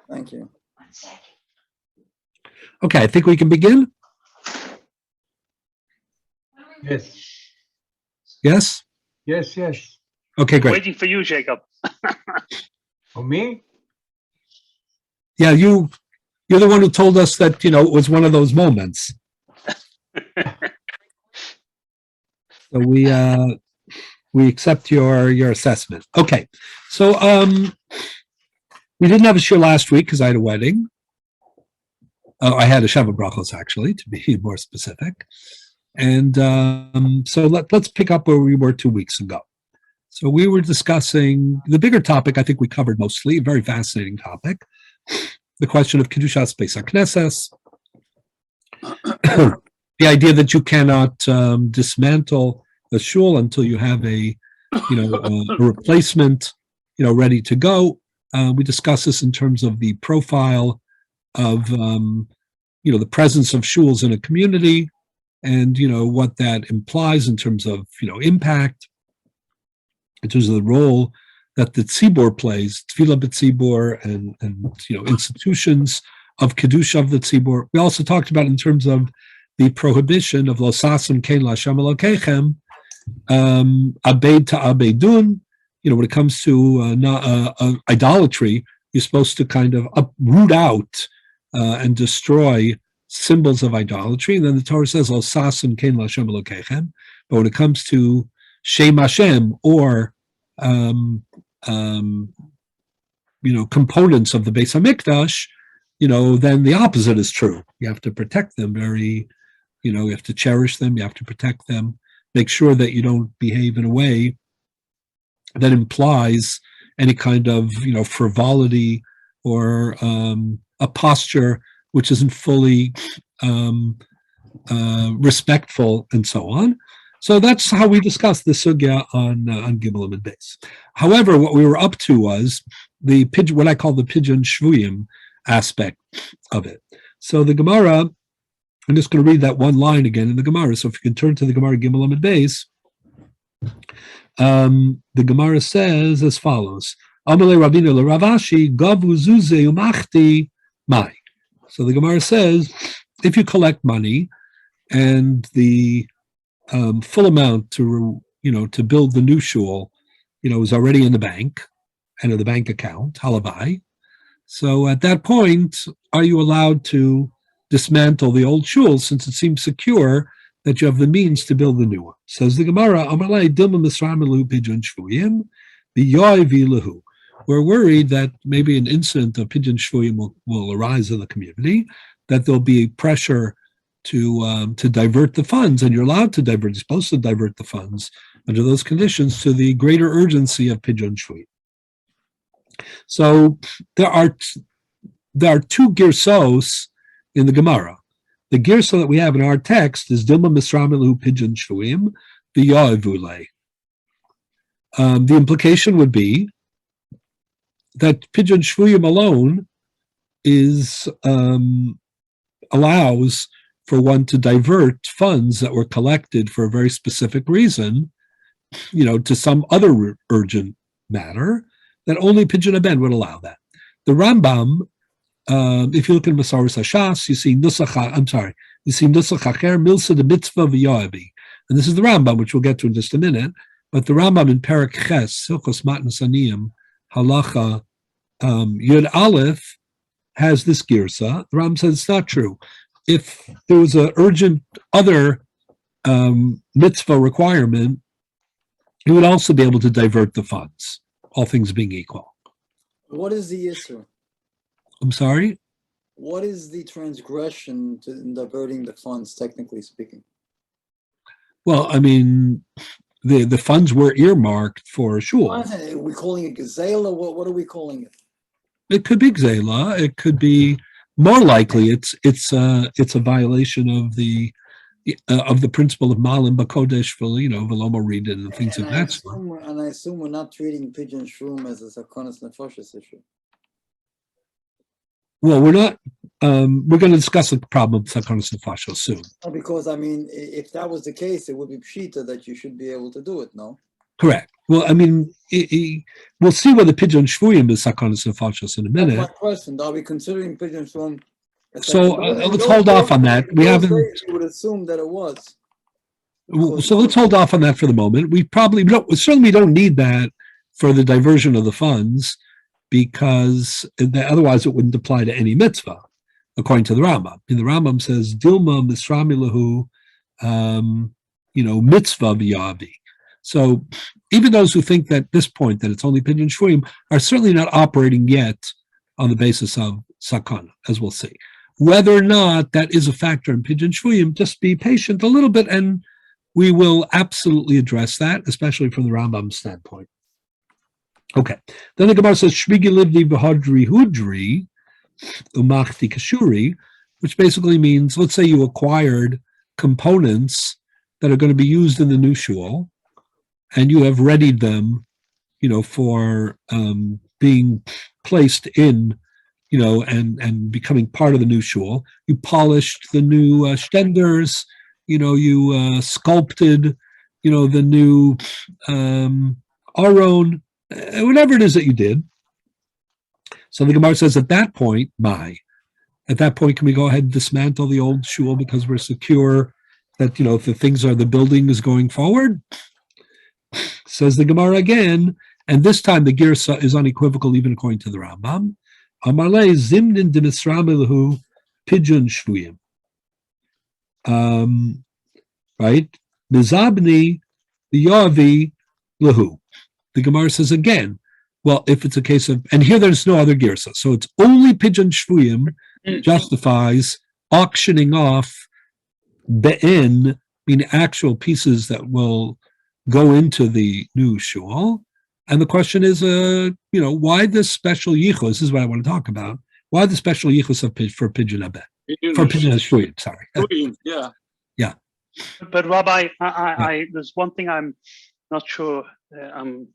Thank you. Okay, I think we can begin. Yes. Yes? Yes, yes. Okay, great. Waiting for you, Jacob. For me? Yeah, you're the one who told us that, it was one of those moments. So we accept your assessment. Okay. So we didn't have a shir last week because I had a wedding. I had a Shabbat Brachos, actually, to be more specific. And so let's pick up where we were 2 weeks ago. So we were discussing the bigger topic. I think we covered mostly, a very fascinating topic, the question of Kedushas Beis HaKnesses, the idea that you cannot dismantle the shul until you have a replacement, ready to go. We discussed this in terms of the profile of, the presence of shuls in a community, and what that implies in terms of impact, in terms of the role that the tzibor plays, tefillah b'tzibor, and institutions of kedusha of the tzibor. We also talked about in terms of the prohibition of lo sasim kein l'Hashem Elokechem, abed to abedun. When it comes to idolatry, you're supposed to kind of root out and destroy symbols of idolatry. And then the Torah says, "Lo sasim kein l'Hashem Elokechem." But when it comes to Shem Hashem, or components of the Beis Hamikdash, then the opposite is true. You have to protect them you have to cherish them. You have to protect them. Make sure that you don't behave in a way that implies any kind of frivolity or a posture which isn't fully respectful, and so on. So that's how we discussed the sugya on Gimel and Beis. However, what we were up to was what I call the pidyon shvuyim aspect of it. So the Gemara, I'm just going to read that one line again in the Gemara. So if you can turn to the Gemara Gimel and Beis, the Gemara says as follows: Amalei Rabbeinu leRavashi gavu zuze umachti mai. So the Gemara says, if you collect money and the full amount to build the new shul, is already in the bank and in the bank account, halavai. So at that point, are you allowed to dismantle the old shul since it seems secure that you have the means to build the new one? Says the Gemara, Amalei dilma misram elu pidyon shvuyim v'yoy v'lahu. We're worried that maybe an incident of pidyon shvuyim will arise in the community, that there'll be pressure to divert the funds, and you're supposed to divert the funds under those conditions to the greater urgency of pidyon shvuyim. So there are two girsos in the Gemara. The girsa that we have in our text is Dilma Misram Elu Pidyon Shvuyim V'Yo'evulei. The implication would be that Pidyon Shvuyim alone allows for one to divert funds that were collected for a very specific reason, to some other urgent matter, that only Pidyon Haben would allow that. The Rambam, if you look in Masaros Hashas, you see Nusach Acher Milsa de Mitzvah V'Yoavi. And this is the Rambam, which we'll get to in just a minute. But the Rambam in Perek Ches, Hilchos Matnas Aniyim, Halacha Yud Aleph, has this girsa. The Rambam says it's not true. If there was an urgent other mitzvah requirement, he would also be able to divert the funds, all things being equal. What is the issue? I'm sorry? What is the transgression in diverting the funds, technically speaking? Well, I mean, the funds were earmarked for shul. Are we calling it gazela? What are we calling it? It could be gzela. It could be, more likely it's a violation of the principle of malim bakodesh v'lo read and things of that sort. And I assume we're not treating pidyon shvuyim as a sakonas nefashos issue. Well, we're not. We're going to discuss the problem of sakonas nefashos soon. Because I mean, if that was the case, it would be pshita that you should be able to do it. No. Correct. Well, I mean, we'll see whether Pidyon Shvuyim is Sakonis Nefashos in a That's minute. my question. Are we considering pigeon shvum? So let's hold off on that. We haven't. You would assume that it was. So let's hold off on that for the moment. We certainly don't need that for the diversion of the funds, because otherwise it wouldn't apply to any mitzvah, according to the Rambam. And the Rambam says Dilma Misramilahu, mitzvah v'yavi. So even those who think that at this point that it's only pidyon shvuyim are certainly not operating yet on the basis of sakana, as we'll see. Whether or not that is a factor in pidyon shvuyim, just be patient a little bit, and we will absolutely address that, especially from the Rambam's standpoint. Okay. Then the Gemara says, Shmigi livdi v'hadri hudri umachti kashuri, which basically means, let's say you acquired components that are going to be used in the new shul, and you have readied them, for being placed in, and becoming part of the new shul. You polished the new shtenders, you sculpted, the new aron, whatever it is that you did. So the Gemara says at that point, can we go ahead and dismantle the old shul because we're secure that, if the building is going forward? Says the Gemara again, and this time the girsa is unequivocal even according to the Rambam. Amalei zimnin dimisramilahu pidyon shvuyim. Right? Mizabni yavi lahu. The Gemara says again, well, if it's a case of, and here there's no other girsa, so it's only pidyon shvuyim justifies auctioning off be'en, meaning actual pieces that will go into the new shul. And the question is, why this special yichus? This is what I want to talk about. Why the special yichus for pidyon abed? For pidyon shvuyim, sorry. Yeah. Yeah. But Rabbi, there's one thing I'm not sure I'm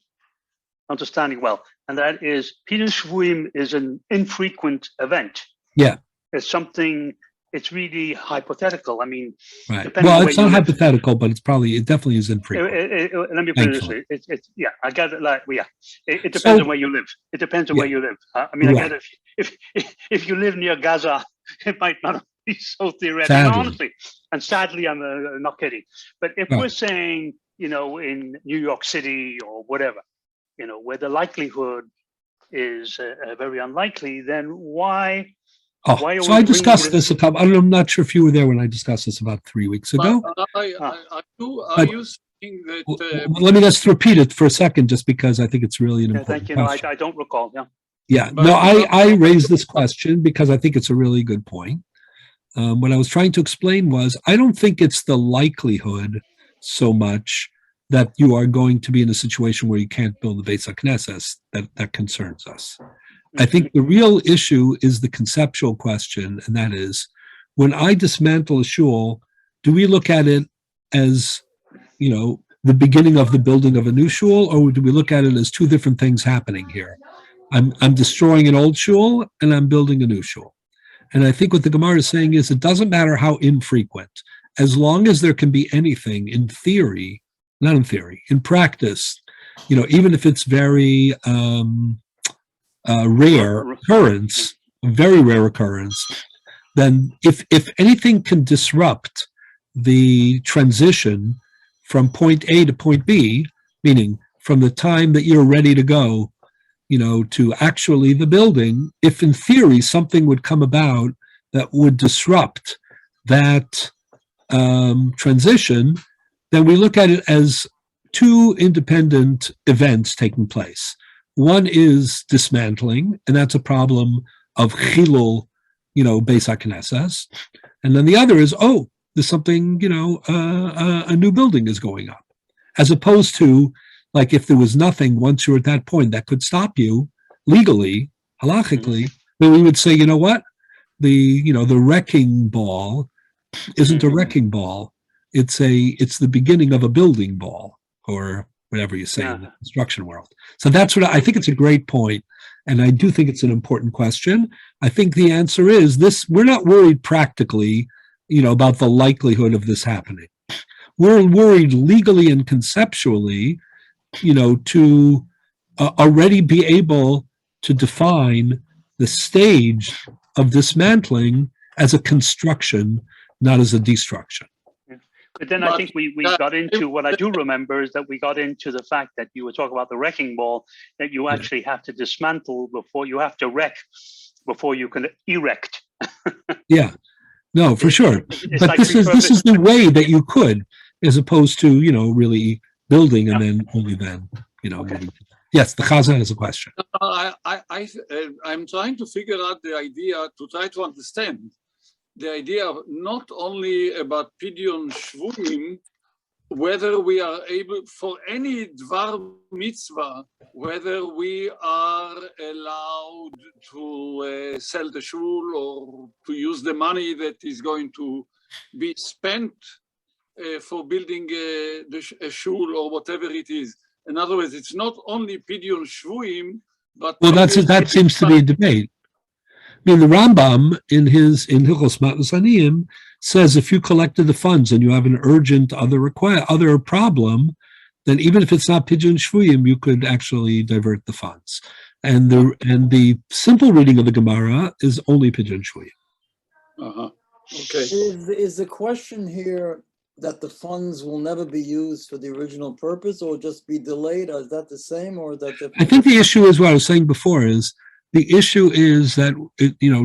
understanding well, and that is pidyon shvuyim is an infrequent event. Yeah. It's something. It's really hypothetical. I mean, right. Well, it's not hypothetical, but it definitely is infrequent. Let me put it this way. I get it. It depends on where you live. It depends on where you live. I mean, I get it. If you live near Gaza, it might not be so theoretical, honestly. And sadly, I'm not kidding. But if we're saying, in New York City or whatever, where the likelihood is very unlikely, then why? So I discussed this I'm not sure if you were there when I discussed this about 3 weeks ago. Are you saying that? Let me just repeat it for a second, just because I think it's really an important question. Thank you. I don't recall. Yeah. Yeah. No, I raised this question because I think it's a really good point. What I was trying to explain was, I don't think it's the likelihood so much that you are going to be in a situation where you can't build the Beis HaKnesses that concerns us. I think the real issue is the conceptual question, and that is, when I dismantle a shul, do we look at it as, the beginning of the building of a new shul, or do we look at it as two different things happening here? I'm destroying an old shul, and I'm building a new shul. And I think what the Gemara is saying is, it doesn't matter how infrequent, as long as there can be anything in theory, not in theory, in practice, even if it's very rare occurrence, very rare occurrence, then if anything can disrupt the transition from point A to point B, meaning from the time that you're ready to go, to actually the building, if in theory something would come about that would disrupt that transition, then we look at it as two independent events taking place. One is dismantling, and that's a problem of chilul, Beis HaKnesses. And then the other is, there's something, a new building is going up. As opposed to, like, if there was nothing, once you're at that point, that could stop you legally, halachically, then we would say, you know what? The wrecking ball isn't a wrecking ball. It's the beginning of a building ball, or whatever you say in the construction world. So that's what I think. It's a great point, and I do think it's an important question. I think the answer is this: we're not worried practically, about the likelihood of this happening. We're worried legally and conceptually to already be able to define the stage of dismantling as a construction, not as a destruction. But then I think we got into, what I do remember is that we got into the fact that you were talking about the wrecking ball, that you actually have to dismantle before you have to wreck, before you can erect. Yeah, no, for sure. It's But like this is the way that you could, as opposed to, really building and then only then, Okay. moving. Yes, the Chazan has a question. I'm trying to figure out the idea, to try to understand the idea of not only about Pidyon Shvuim, whether we are able, for any Dvar Mitzvah, whether we are allowed to sell the shul or to use the money that is going to be spent for building a shul or whatever it is. In other words, it's not only Pidyon Shvuim, but Well, that seems to be a debate. I mean, the Rambam in Hilchos Matnas Aniyim says if you collected the funds and you have an urgent other problem, then even if it's not Pidyon Shvuyim, you could actually divert the funds. And the simple reading of the Gemara is only Pidyon Shvuyim. Okay. Is the question here that the funds will never be used for the original purpose, or just be delayed? Is that the same, or is that? I think the issue is what I was saying before is, the issue is that,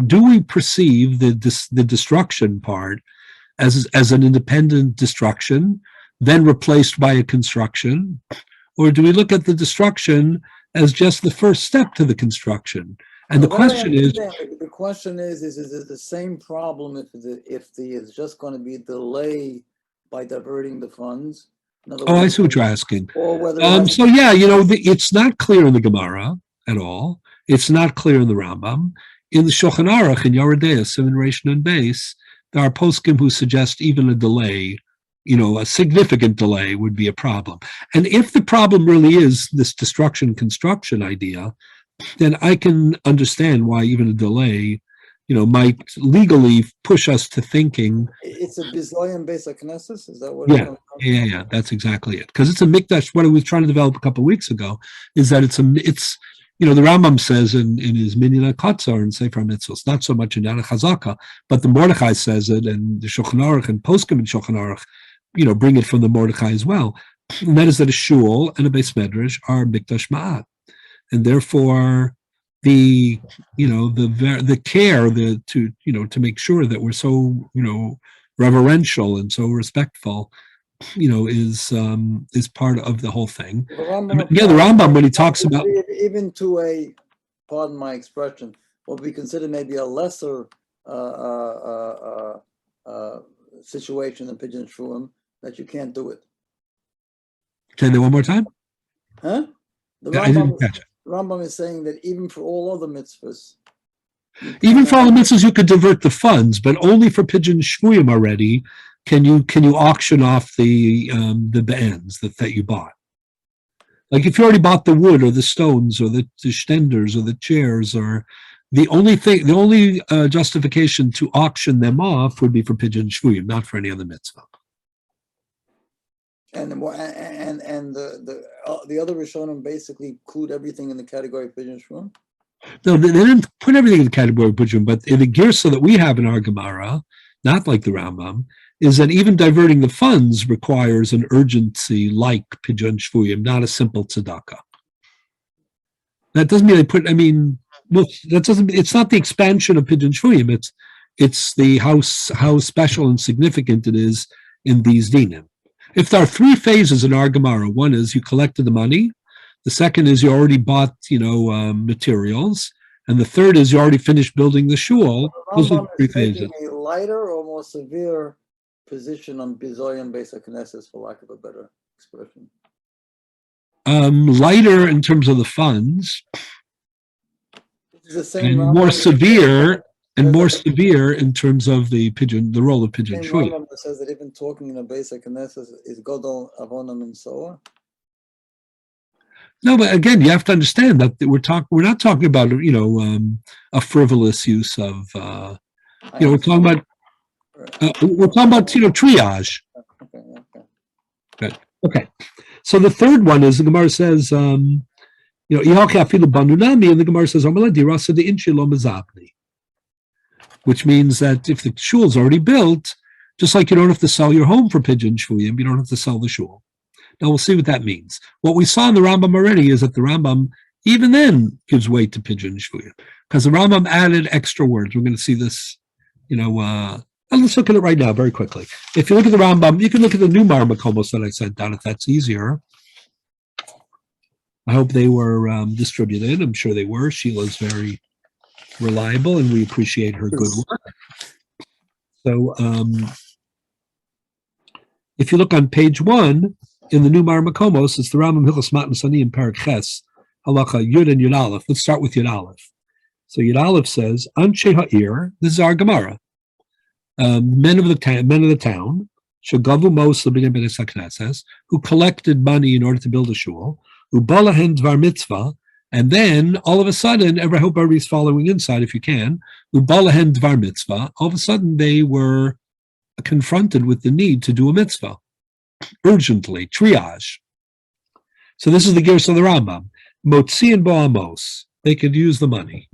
do we perceive the destruction part as an independent destruction, then replaced by a construction, or do we look at the destruction as just the first step to the construction? And the question is, is it the same problem if it's just going to be a delay by diverting the funds? I see what you're asking. Or whether it's not clear in the Gemara at all. It's not clear in the Rambam. In the Shulchan Aruch, in Yoredeah, Simon Reish and Beis, there are poskim who suggest even a delay, a significant delay would be a problem. And if the problem really is this destruction construction idea, then I can understand why even a delay, might legally push us to thinking. It's a bizoyim beis haknesses. Is that what? Yeah. That's exactly it. Because it's a mikdash. What I was trying to develop a couple of weeks ago is that it's. The Rambam says in his Minyan HaKatzar and Sefer HaMitzvos, not so much in Yana Chazaka, but the Mordechai says it, and the Shulchan Aruch and Poskim and Shulchan Aruch, bring it from the Mordechai as well. And that is that a shul and a beis medrash are mikdash ma'at, and therefore the care to make sure that we're so reverential and so respectful, is part of the whole thing. The Rambam, the Rambam, when he talks about, even to a, pardon my expression, what we consider maybe a lesser situation in Pidyon Shvuim, that you can't do it. Say that one more time. Huh? I didn't catch it. Rambam is saying that even for all other mitzvahs, even for all the mitzvahs, you could divert the funds, but only for Pidyon Shvuyim already can you auction off the bands that you bought. Like if you already bought the wood or the stones or the stenders or the chairs, or the only justification to auction them off would be for Pidyon Shvuyim, not for any other mitzvah. And the other Rishonim basically include everything in the category of Pidyon Shvuim? No, they didn't put everything in the category of Pidyon, but in the Girsa that we have in our Gemara, not like the Rambam, is that even diverting the funds requires an urgency like Pidyon Shvuyim, not a simple tzedakah. That doesn't mean it's not the expansion of Pidyon Shvuyim, it's the how special and significant it is in these dinim. If there are three phases in our Gemara, one is you collected the money, the second is you already bought, materials, and the third is you already finished building the shul. Those are the three phases. A lighter or more severe position on bizoyim beis haknesses, for lack of a better expression. Lighter in terms of the funds, It's the same and more severe in terms of the role of Pidyon Shvuyim. Rambam that says that even talking in a beis haknesses is godol avonim and so on. No, but again, you have to understand that we're not talking about a frivolous use of we're talking about triage. Okay. Okay. So the third one is the Gemara says, Ihaki afilu banunami, and the Gemara says, Dirasa de inchi lo mezabni, which means that if the shul is already built, just like you don't have to sell your home for pigeon shvuyim, you don't have to sell the shul. Now we'll see what that means. What we saw in the Rambam already is that the Rambam even then gives weight to pigeon shvuyim, because the Rambam added extra words. We're going to see this, and let's look at it right now very quickly. If you look at the Rambam, you can look at the new Marmakomos that I sent down if that's easier. I hope they were distributed. I'm sure they were. Sheila's very reliable, and we appreciate her good work. So if you look on page 1 in the new Marmakomos, it's the Rambam Hilchos Matan Sani in Parak Ches, Halacha Yud and Yud Aleph. Let's start with Yud Aleph. So Yud Aleph says, Anshe Ha'ir, this is our Gemara, men of the town, Shagavu Mos L'Bnei Beis HaKnesses, who collected money in order to build a shul, who balahen dvar mitzvah, and then all of a sudden, I hope everybody's following inside if you can, who balahen dvar mitzvah, all of a sudden they were confronted with the need to do a mitzvah, urgently, triage. So this is the Gerus of the Rambam. Motzi and Boamos, they could use the money.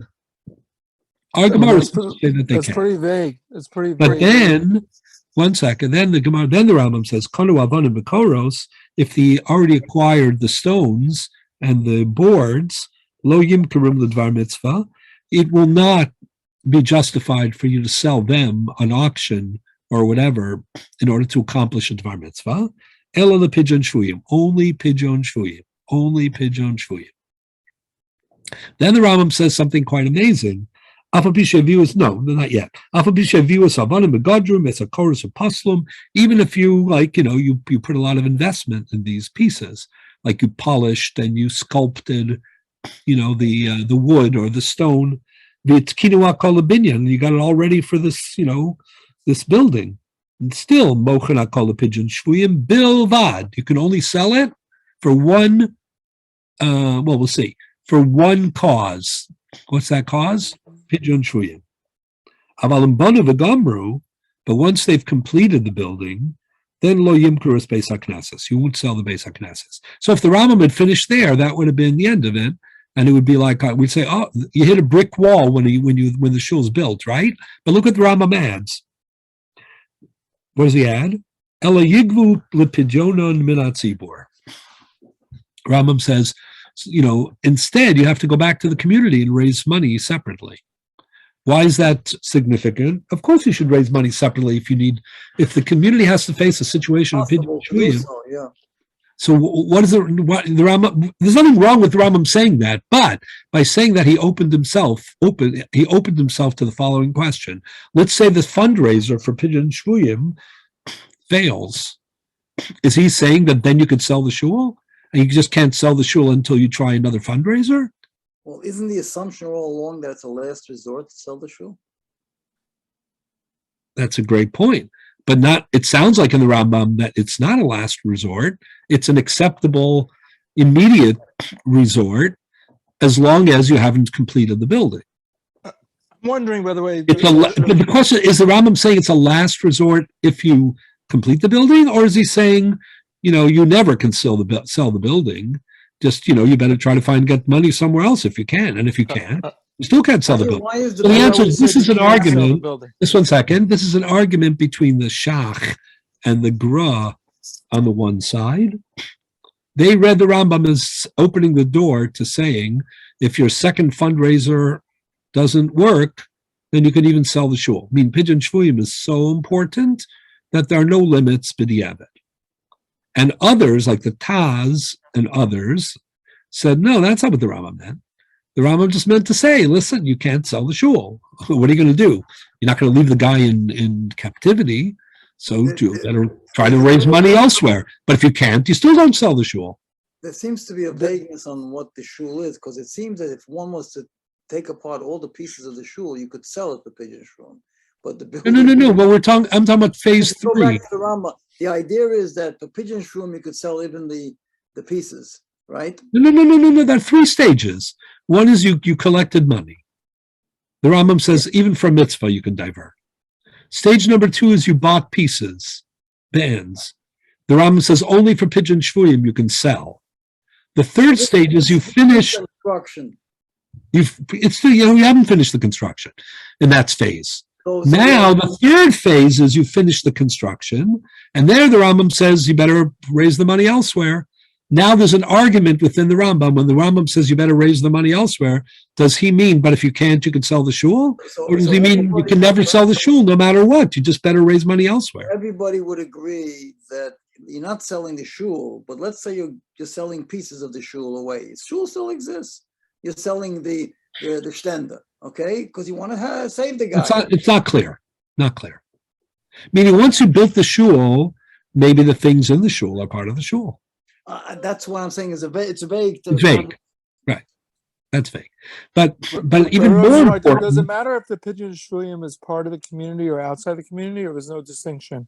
Our Gemara say that they can. Pretty vague. It's pretty vague. But then, one second, then the Gemara, then the Rambam says, Konu Avanim B'Koros, if they already acquired the stones and the boards, Lo Yimkerim L'Dvar Mitzvah, it will not be justified for you to sell them on auction or whatever in order to accomplish a Dvar Mitzvah. Ela the Pigeon Shvuyim, only Pigeon Shvuyim, only Pigeon Shvuyim. Then the Rambam says something quite amazing. No, not yet. Even if you you put a lot of investment in these pieces, like you polished and you sculpted, the wood or the stone, you got it all ready for this, this building. And still, pigeon shvuyim bilvad. You can only sell it for one. We'll see. For one cause. What's that cause? Pigeon shvuyim. But once they've completed the building, then lo yimkurus beis haknesses. You won't sell the beis haknesses. So if the Rambam had finished there, that would have been the end of it, and it would be like we'd say, oh, you hit a brick wall when the shul's built, right? But look what the Rambam adds. What does he add? Ela yigvu lepijonon min hatzibur. Rambam says, instead you have to go back to the community and raise money separately. Why is that significant? Of course you should raise money separately if the community has to face a situation of pigeon shvuyim. So what is the Rambam? There's nothing wrong with the Rambam saying that, but by saying that he opened himself to the following question. Let's say the fundraiser for pigeon shvuyim fails. Is he saying that then you could sell the shul? And you just can't sell the shul until you try another fundraiser? Well, isn't the assumption all along that it's a last resort to sell the shul? That's a great point. But it sounds like in the Rambam that it's not a last resort. It's an acceptable, immediate resort as long as you haven't completed the building. I'm wondering, by the way. But the question is, the Rambam saying it's a last resort if you complete the building, or is he saying, you never can sell the building? Just, you better try to get money somewhere else if you can. And if you can't, you still can't sell the building. So the answer is, this is an argument. Just 1 second. This is an argument between the Shach and the Gra on the one side. They read the Rambam as opening the door to saying, if your second fundraiser doesn't work, then you could even sell the shul. Pigeon shvuyim is so important that there are no limits b'diavad. And others, like the Taz and others, said, no, that's not what the Rambam meant. The Rambam just meant to say, listen, you can't sell the shul. What are you going to do? You're not going to leave the guy in captivity, so you better try to raise money elsewhere. But if you can't, you still don't sell the shul. There seems to be a vagueness on what the shul is, because it seems that if one was to take apart all the pieces of the shul, you could sell it for pigeon shvuyim. But the building, no. Well, I'm talking about phase 3. Go back to the Rambam. The idea is that for pigeon shvuyim you could sell even the pieces, right? No. There are 3 stages. One is you collected money. The Rambam says even for mitzvah you can divert. Stage number 2 is you bought pieces, bands. The Rambam says only for Pidyon Shvuyim you can sell. The third stage is you finish. Construction. You haven't finished the construction in that phase. So Now the third phase is you finish the construction, and there the Rambam says you better raise the money elsewhere. Now there's an argument within the Rambam. When the Rambam says you better raise the money elsewhere, does he mean, but if you can't, you can sell the shul? Or does he mean you can never sell the shul no matter what? You just better raise money elsewhere. everybody would agree that you're not selling the shul, but let's say you're selling pieces of the shul away. Shul still exists. You're selling the shtender, okay? Because you want to save the guy. It's not clear. Not clear. Meaning once you built the shul, maybe the things in the shul are part of the shul. That's what I'm saying. It's vague. It's vague. Right. That's vague. But even more Rosensweig, important. does it matter if the Pidyon Shvuyim is part of the community or outside the community, or there's no distinction?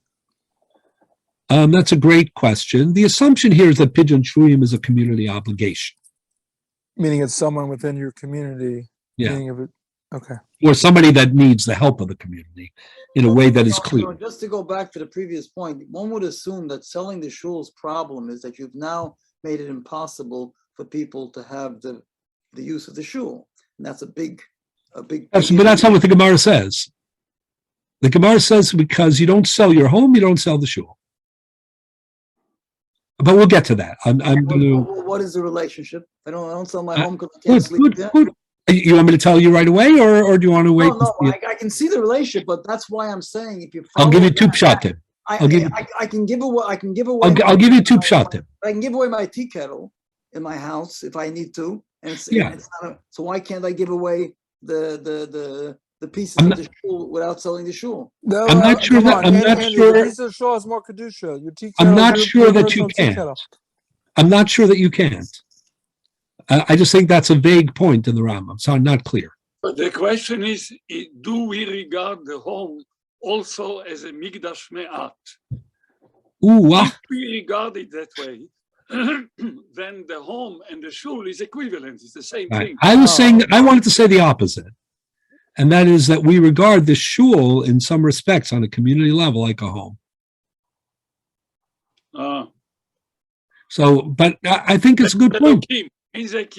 That's a great question. The assumption here is that Pidyon Shvuyim is a community obligation. Meaning it's someone within your community. Yeah. Meaning of it. Okay. Or somebody that needs the help of the community in a way that is clear. Just to go back to the previous point, one would assume that selling the shul's problem is that you've now made it impossible for people to have the use of the shul. And that's a big. But that's not what the Gemara says. The Gemara says because you don't sell your home, you don't sell the shul. But we'll get to that. I'm going to. What is the relationship? I don't sell my home because I can't sleep there. Good. You want me to tell you right away, or do you want to wait? No, I can see the relationship, but that's why I'm saying if you. I'll give you two pshatim. I can give away. I can give away. I'll give you two pshatim. I can give away my tea kettle in my house if I need to, and it's not. So why can't I give away the pieces of the shul without selling the shul? No, I'm not sure that. I'm not sure. The piece of shul has more kedusha. Your tea I'm kettle, not your sure that personal you tea can. kettle. I'm not sure that you can't. I just think that's a vague point in the Rambam, so I'm not clear. But the question is, do we regard the home also as a Migdash Me'at? If we regard it that way, then the home and the shul is equivalent. It's the same thing. I wanted to say the opposite. And that is that we regard the shul in some respects on a community level like a home. So, but I think it's a good point. Okay.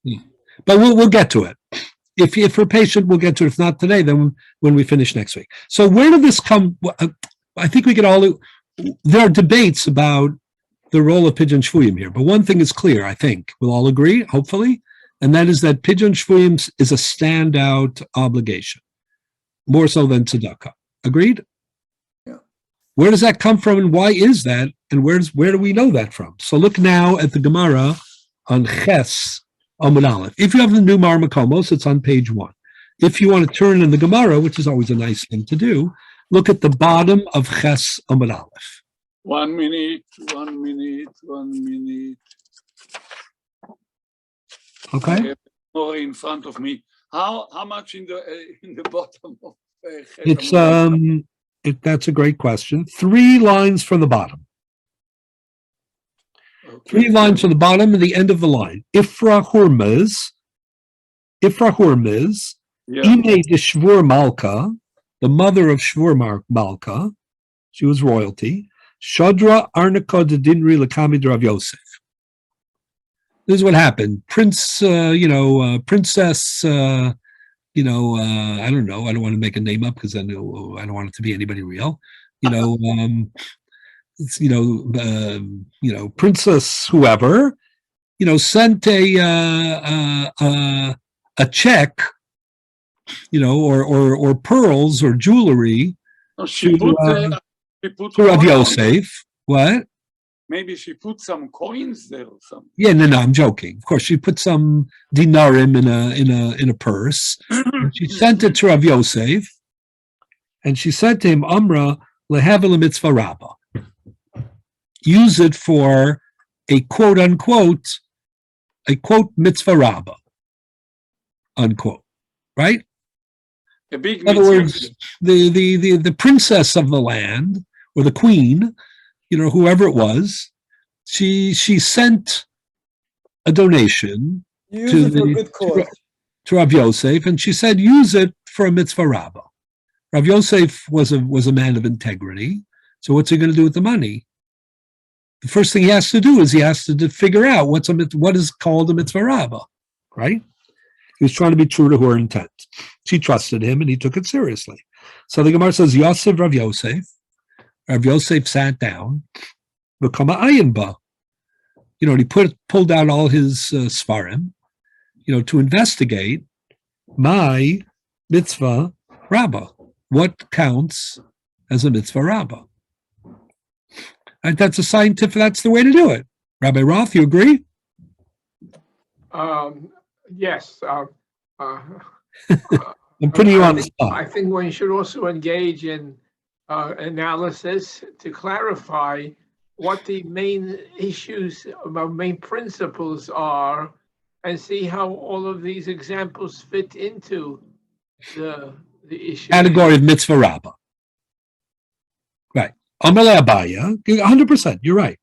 Yeah. But we'll get to it. If we're patient, we'll get to it. If not today, then when we finish next week. So where did this come? I think we could all, there are debates about the role of Pidyon Shvuyim here. But one thing is clear, I think. We'll all agree, hopefully. And that is that Pidyon Shvuyim is a standout obligation. More so than tzedakah. Agreed? Yeah. Where does that come from and why is that? And where do we know that from? So look now at the Gemara on Ches Amud Aleph. If you have the new Marmakomos, it's on page 1. If you want to turn in the Gemara, which is always a nice thing to do, look at the bottom of Ches Amud Aleph. 1 minute. Okay. I have more in front of me. How much in the bottom of Ches It's Amud Aleph? That's a great question. 3 lines from the bottom. Okay. 3 lines from the bottom and the end of the line. Ifra Hurmez, Yeah. Ine de Shvur Malka, the mother of Shvur Malka, she was royalty. Shadra Arnika de Dinri Lakami de Rav Yosef. This is what happened. Princess, I don't know. I don't want to make a name up because I don't want it to be anybody real. Princess whoever, sent a check, or pearls or jewelry to Rav Yosef. What? Maybe she put some coins there or something. Yeah, no, I'm joking. Of course, she put some dinarim in a purse. And she sent it to Rav Yosef, and she said to him, "Amra lehavel mitzvah rabba." Use it for a quote unquote mitzvah rabba, unquote. Right? A big In other words, the princess of the land or the queen, whoever it was, she sent a donation to Rav Yosef, and she said, use it for a mitzvah rabbah. Rav Yosef was a man of integrity, So what's he going to do with the money? The first thing he has to do is he has to figure out what is called a mitzvah rabbah, right? He was trying to be true to her intent. She trusted him, and he took it seriously. So the Gemara says, Yosef Rav Yosef. Rav Yosef sat down, become an ayin ba. He pulled out all his svarim, to investigate my mitzvah rabbah. What counts as a mitzvah rabbah? And that's the way to do it. Rabbi Roth, you agree? Yes. I'm putting you on the spot. I think one should also engage in analysis to clarify what the main issues, main principles are, and see how all of these examples fit into the issue. Category of mitzvah rabbah. Right. Amalei Abaya, 100%, you're right.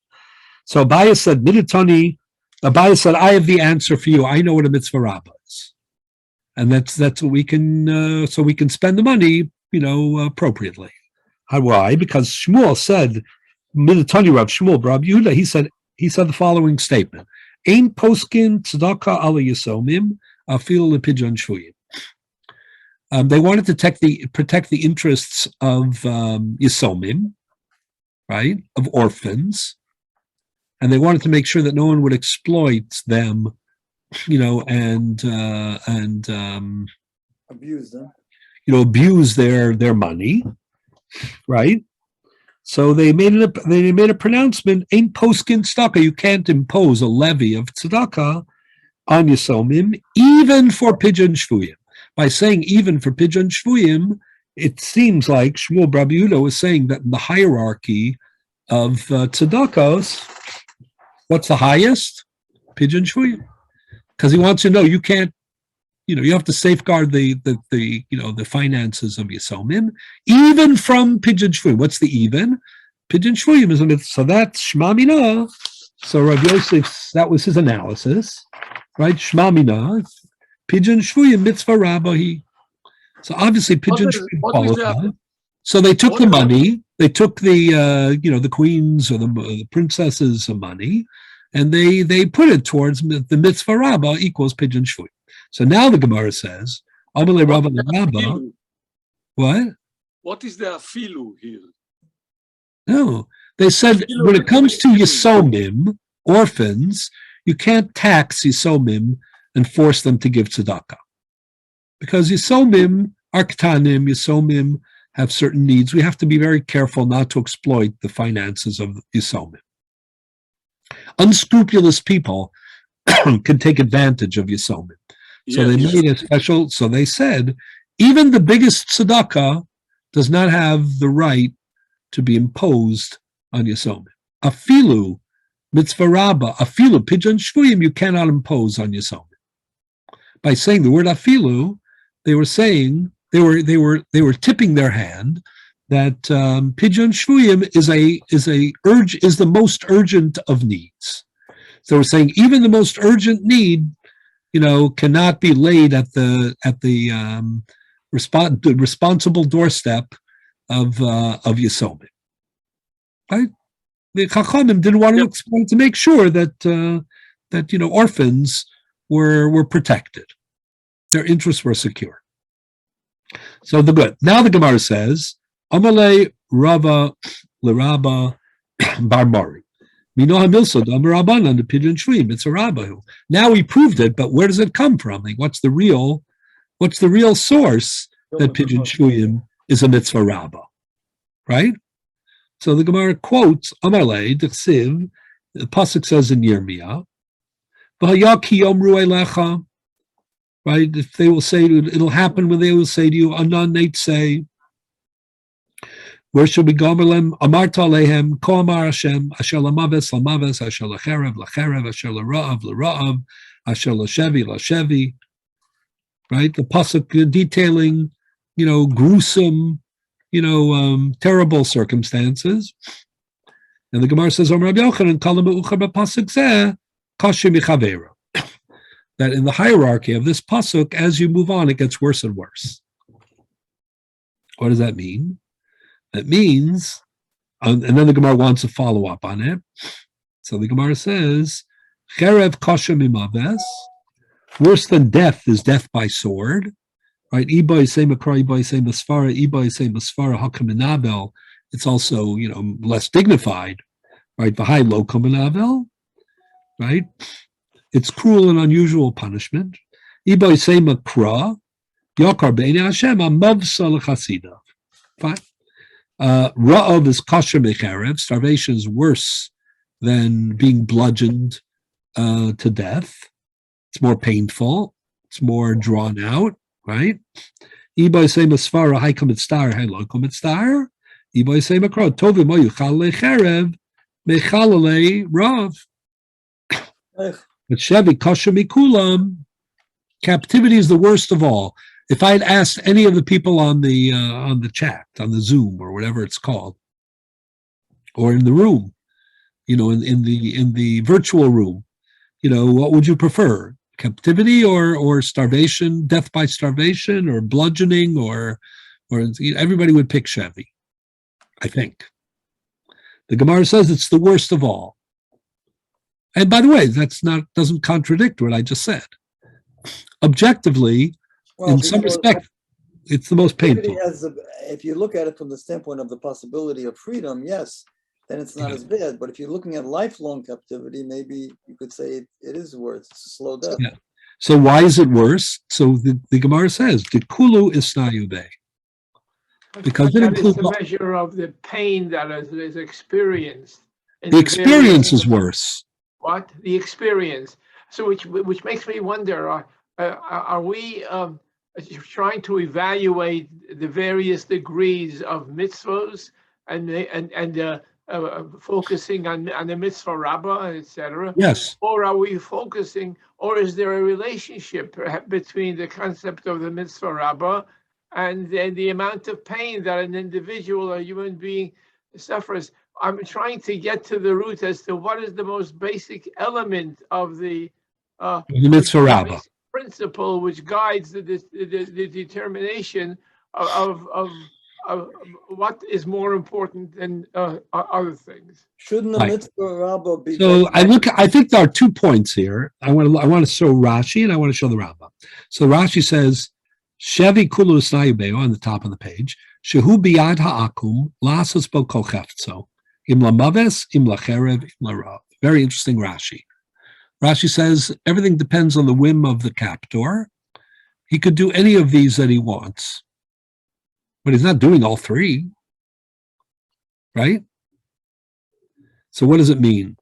So Abaya said, Abaya said, I have the answer for you. I know what a mitzvah rabbah is. And that's what we can, so we can spend the money, appropriately. Why? Because Shmuel said, Midatani Rav Shmuel, Rav Yehuda, he said the following statement: Ein poskin tzedakah ala yisomim afil lepidyon shvuyim. They wanted to protect the interests of yisomim, right, of orphans, and they wanted to make sure that no one would exploit them, and Abuse them. Abuse their money, right? So they made a pronouncement: Ain't poskin tzedakah. You can't impose a levy of tzedakah on yisomim, even for pidyon shvuyim. By saying even for pidyon shvuyim, it seems like Shmuel Rabbi Yehuda was saying that in the hierarchy of tzedakahs, what's the highest? Pidyon shvuyim, because he wants to know you can't. You have to safeguard the finances of yisomim, even from pidyon shvuyim. What's the even? Pidyon shvuyim, isn't it? So that's Shema Mina. So Rav Yosef, that was his analysis, right? Shema Mina, pidyon shvuyim mitzvah rabbah. So obviously pidyon shvuyim qualified. So they took the money. They took the queens or the princesses' money, and they put it towards the mitzvah rabbah equals pidyon shvuyim. So now the Gemara says, Amalei Rabba Rabba. What? What is the afilu here? No, they said when it comes to yisomim, orphans, you can't tax yisomim and force them to give tzedakah, because yisomim are ktanim, yisomim have certain needs. We have to be very careful not to exploit the finances of yisomim. Unscrupulous people can take advantage of yisomim. So they made a special, so they said, even the biggest tzedakah does not have the right to be imposed on yisomim. Afilu mitzvah rabbah, afilu pidyon shvuyim, you cannot impose on yisomim. By saying the word afilu, they were saying, they were tipping their hand that pidyon shvuyim is the most urgent of needs. So we're saying even the most urgent need, cannot be laid at the responsible doorstep of yisomim. Right? The Chachamim didn't want to explain to make sure that orphans were protected, their interests were secure. So now the Gemara says, Amalei Rava L'Rabba Bar Mari. Now we proved it, but where does it come from? Like, what's the real source that pidyon shvuyim is a mitzvah rabbah, right? So the Gemara quotes Amalei D'chsiv. The pasuk says in Yirmiyah, "V'hayaki yomru elecha," right? If they will say, it'll happen when they will say to you, "Anan neitzei." Where should we go? Amarta alehem, ko amar Hashem, asher lamaves, lamaves, asher lacherev, lacherev, asher lara'av, lara'av, asher lashevi, lashevi. Right? The pasuk detailing, gruesome, terrible circumstances. And the Gemara says, Rabbi Yochanan, kalam u'ucha b'pasuk zeh, kashim michavera. That in the hierarchy of this pasuk, as you move on, it gets worse and worse. What does that mean? That means And then the Gemara wants to follow up on it. So the Gemara says, Cherev kosher mimaves. Worse than death is death by sword. Right? Iba say makra, Iba say masfara, Iba say masfara hakaminabel. It's also, less dignified. Right? V'hai lo kaminabel. Right? It's cruel and unusual punishment. Iba say makra, yakar be'ene Hashem, amavsa l'chasida. Fine. Ra'av is kosher mecherev. Starvation is worse than being bludgeoned to death. It's more painful. It's more drawn out, right? Ibai say masfara haikam mitztar hailokum mitztar. Ibai say makro tovim mo yuchal lecherev mechalale rav. But shevi kosher mikulam. Captivity is the worst of all. If I had asked any of the people on the chat, on the Zoom or whatever it's called, or in the room, in the virtual room, what would you prefer? Captivity or starvation, death by starvation, or bludgeoning, or everybody would pick Chevy, I think. The Gemara says it's the worst of all. And by the way, doesn't contradict what I just said. Objectively, in some respect, it's the most painful. If you look at it from the standpoint of the possibility of freedom, yes, then it's not as bad. But if you're looking at lifelong captivity, maybe you could say it is worse. It's a slow death. Yeah. So why is it worse? So the Gemara says, the kulu isnayube. Because it includes the measure of the pain that is experienced. The experience is worse. What? The experience. So which makes me wonder, are we trying to evaluate the various degrees of mitzvos and focusing on the mitzvah rabbah, etc.? Yes. Or are we focusing, or is there a relationship between the concept of the mitzvah rabbah and the amount of pain that an individual or human being suffers? I'm trying to get to the root as to what is the most basic element of the mitzvah rabbah principle which guides the determination of what is more important than other things. Shouldn't the mitzvah rabbah be? So I think there are 2 points here. I want to show Rashi and I want to show the Rambam. So Rashi says, Shevi kulu snayubeo on the top of the page. Shehu biyad ha'akum lasas bo kol cheftzo. Im lamaves, im lacherev, im larav. Very interesting Rashi. Rashi says everything depends on the whim of the captor. He could do any of these that he wants, but he's not doing all 3, right? So what does it mean?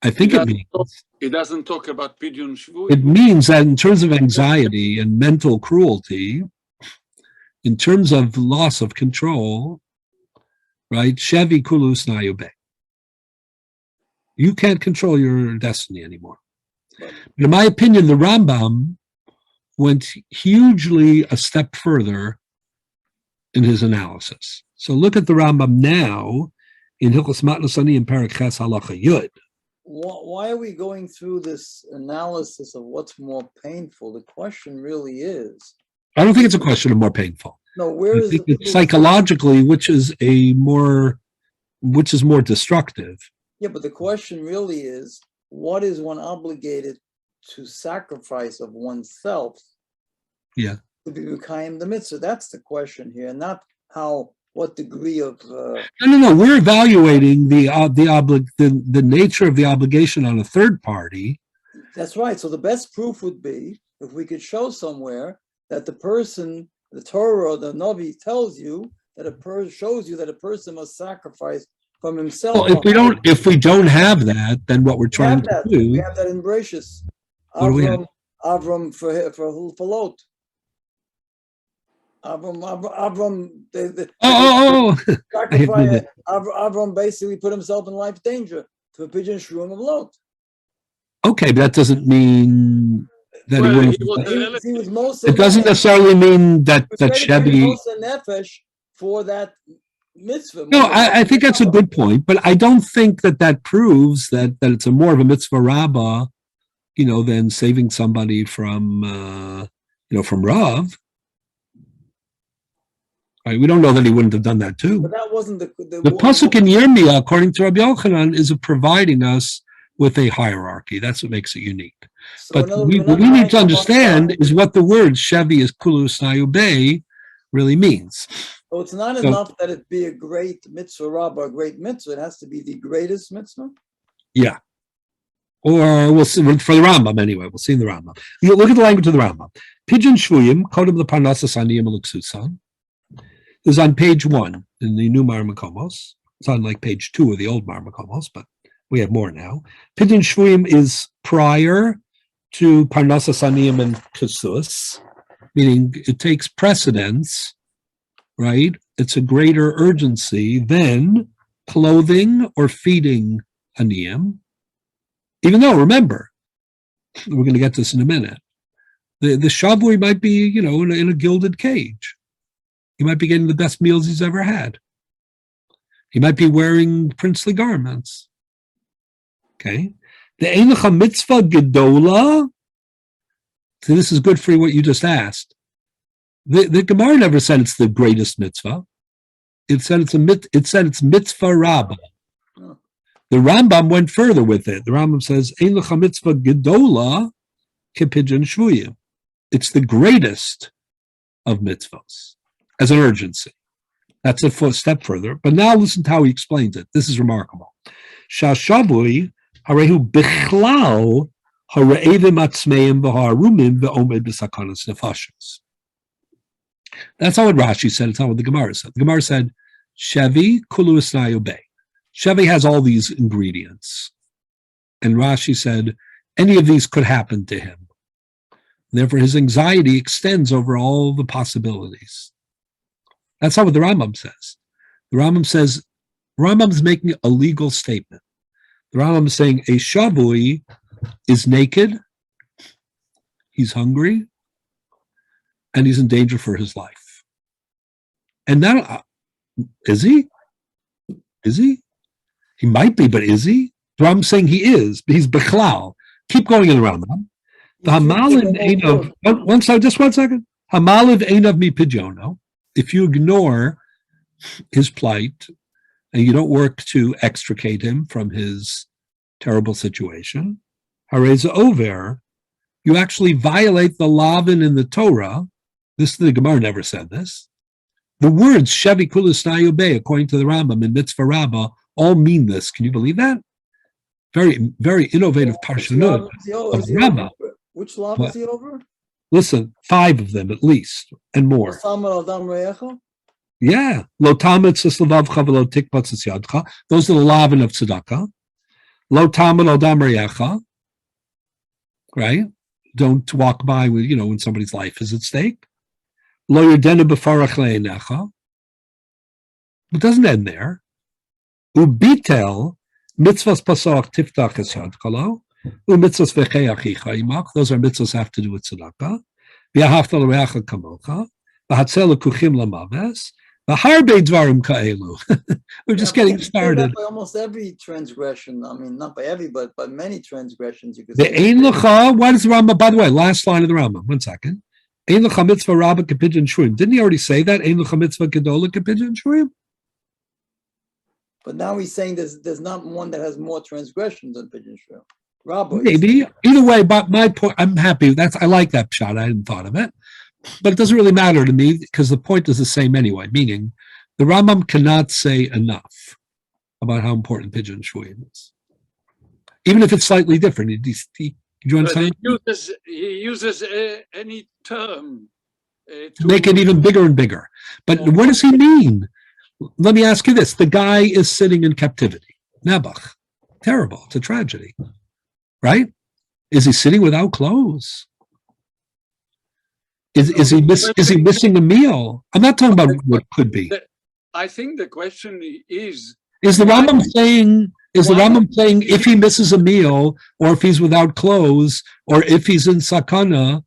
I think it means it doesn't talk about pidyon shvu. It means that in terms of anxiety and mental cruelty, in terms of loss of control, right? Shevi kulu snayube. You can't control your destiny anymore. But in my opinion, the Rambam went hugely a step further in his analysis. So look at the Rambam now in Hilchos Matnos Ani in Perek Ches Halacha Yud. Why are we going through this analysis of what's more painful? The question really is. I don't think it's a question of more painful. No, where is it psychologically, which is more destructive? Yeah, but the question really is, what is one obligated to sacrifice of oneself? Yeah. To be Mekayim the mitzvah. That's the question here, not what degree of. No. We're evaluating the nature of the obligation on a third party. That's right. So the best proof would be if we could show somewhere that the person, the Torah or the Navi tells you that shows you that a person must sacrifice from himself. Well, if we don't have that, then what we're trying to do. We have that in Bereshis. Avram for Lot. Avram. Avram basically put himself in life danger to a pigeon shroom of Lot. Okay, but that doesn't mean that he was most. It doesn't necessarily mean that Shebi nefesh for that mitzvah. No, I think that's a good point, but I don't think that proves that it's more of a mitzvah rabbah, than saving somebody from Rav. Right? We don't know that he wouldn't have done that too. But that wasn't the pasuk in Yirmiyah, according to Rabbi Yochanan, is providing us with a hierarchy. That's what makes it unique. So But in other what words, we need to understand is what the word Shevi is Kulus Nayubei really means. So it's not So- enough that it be a great mitzvah rabbah, a great mitzvah. It has to be the greatest mitzvah. Yeah. Or we'll see for the Rambam anyway. We'll see in the Rambam. You look at the language of the Rambam. Pigeon Shvuyim, Kodem the Parnasas Aniyim Eluksusan, is on page 1 in the new Marmakomos. It's on like page 2 of the old Marmakomos, but we have more now. Pigeon Shvuyim is prior to Parnasas Aniyim and Kesus, meaning it takes precedence, right? It's a greater urgency than clothing or feeding Aniyim. Even though, remember, we're going to get this in a minute, the Shavui might be, in a gilded cage. He might be getting the best meals he's ever had. He might be wearing princely garments. Okay? The Einacha Mitzvah Gedola, so this is good for what you just asked. The Gemara never said it's the greatest mitzvah. It said it's mitzvah rabbah. The Rambam went further with it. The Rambam says, Ein lecha mitzvah gedola kepidyon shvuyim. It's the greatest of mitzvahs as an urgency. That's a step further. But now listen to how he explains it. This is remarkable. Shashavui harehu bichlal hare'evim atzmeim v'harumim v'omed b'sakanas nefashos. That's not what Rashi said. It's not what the Gemara said. The Gemara said, Shevi kulu isnayu bey. Shevi has all these ingredients. And Rashi said, any of these could happen to him. Therefore, his anxiety extends over all the possibilities. That's not what the Rambam says. The Rambam says, Rambam's making a legal statement. The Rambam is saying a Shavui is naked, he's hungry, and he's in danger for his life. And now, is he? Is he? He might be, but is he? The Rambam's saying he is, but he's Bechlal. Keep going in the Rambam. The Hamalin ain't of, just one second. Hamaliv ain't of mi pidyono. If you ignore his plight and you don't work to extricate him from his terrible situation, hareza over, you actually violate the lavin in the Torah. The Gemara never said this. The words Shevi Kulas Nayubei, according to the Rambam in Mitzvah Rabbah, all mean this. Can you believe that? Very, very innovative parshanut of the Rambam. Which law is he over? Listen, 5 of them at least, and more. Yeah. Lo tamid sislevavcha v'lo tikvat yadcha. Those are the lavin of tzedakah. Lo tamid odam reyecha. Right? Don't walk by with, when somebody's life is at stake. Lo yerdenu b'farach le'enecha. It doesn't end there. Ubitel mitzvahs pasach tiftach es yadcha. Mitzvahs v'chei achicha imach. Those are mitzvahs have to do with tzedakah. V'ahavta l'reacha kamocha. V'hatzel l'kuchim l'maves. V'harbe dvarim ka'elu. We're just getting started. By almost every transgression. I mean, not by every, but by many transgressions. You could The say. ein lecha. Why does the Rambam? By the way, last line of the Rambam. 1 second. Ein lecha mitzvah rabba kepidyon shurim. Didn't he already say that? Ein lecha mitzvah gedola kepidyon shurim. But now he's saying there's not one that has more transgressions than Pidyon Shvuyim. Maybe. Either way, but my point, I'm happy. I like that shot. I hadn't thought of it. But it doesn't really matter to me because the point is the same anyway, meaning the Rambam cannot say enough about how important Pidyon Shvuyim is. Even if it's slightly different. Do you understand? He uses any term. To make it even bigger and bigger. But what does he mean? Let me ask you this. The guy is sitting in captivity. Nebuch. Terrible. It's a tragedy. Right? Is he sitting without clothes? Is he missing a meal? I'm not talking about what could be. I think the question is the Rambam saying if he misses a meal or if he's without clothes or if he's in sakana,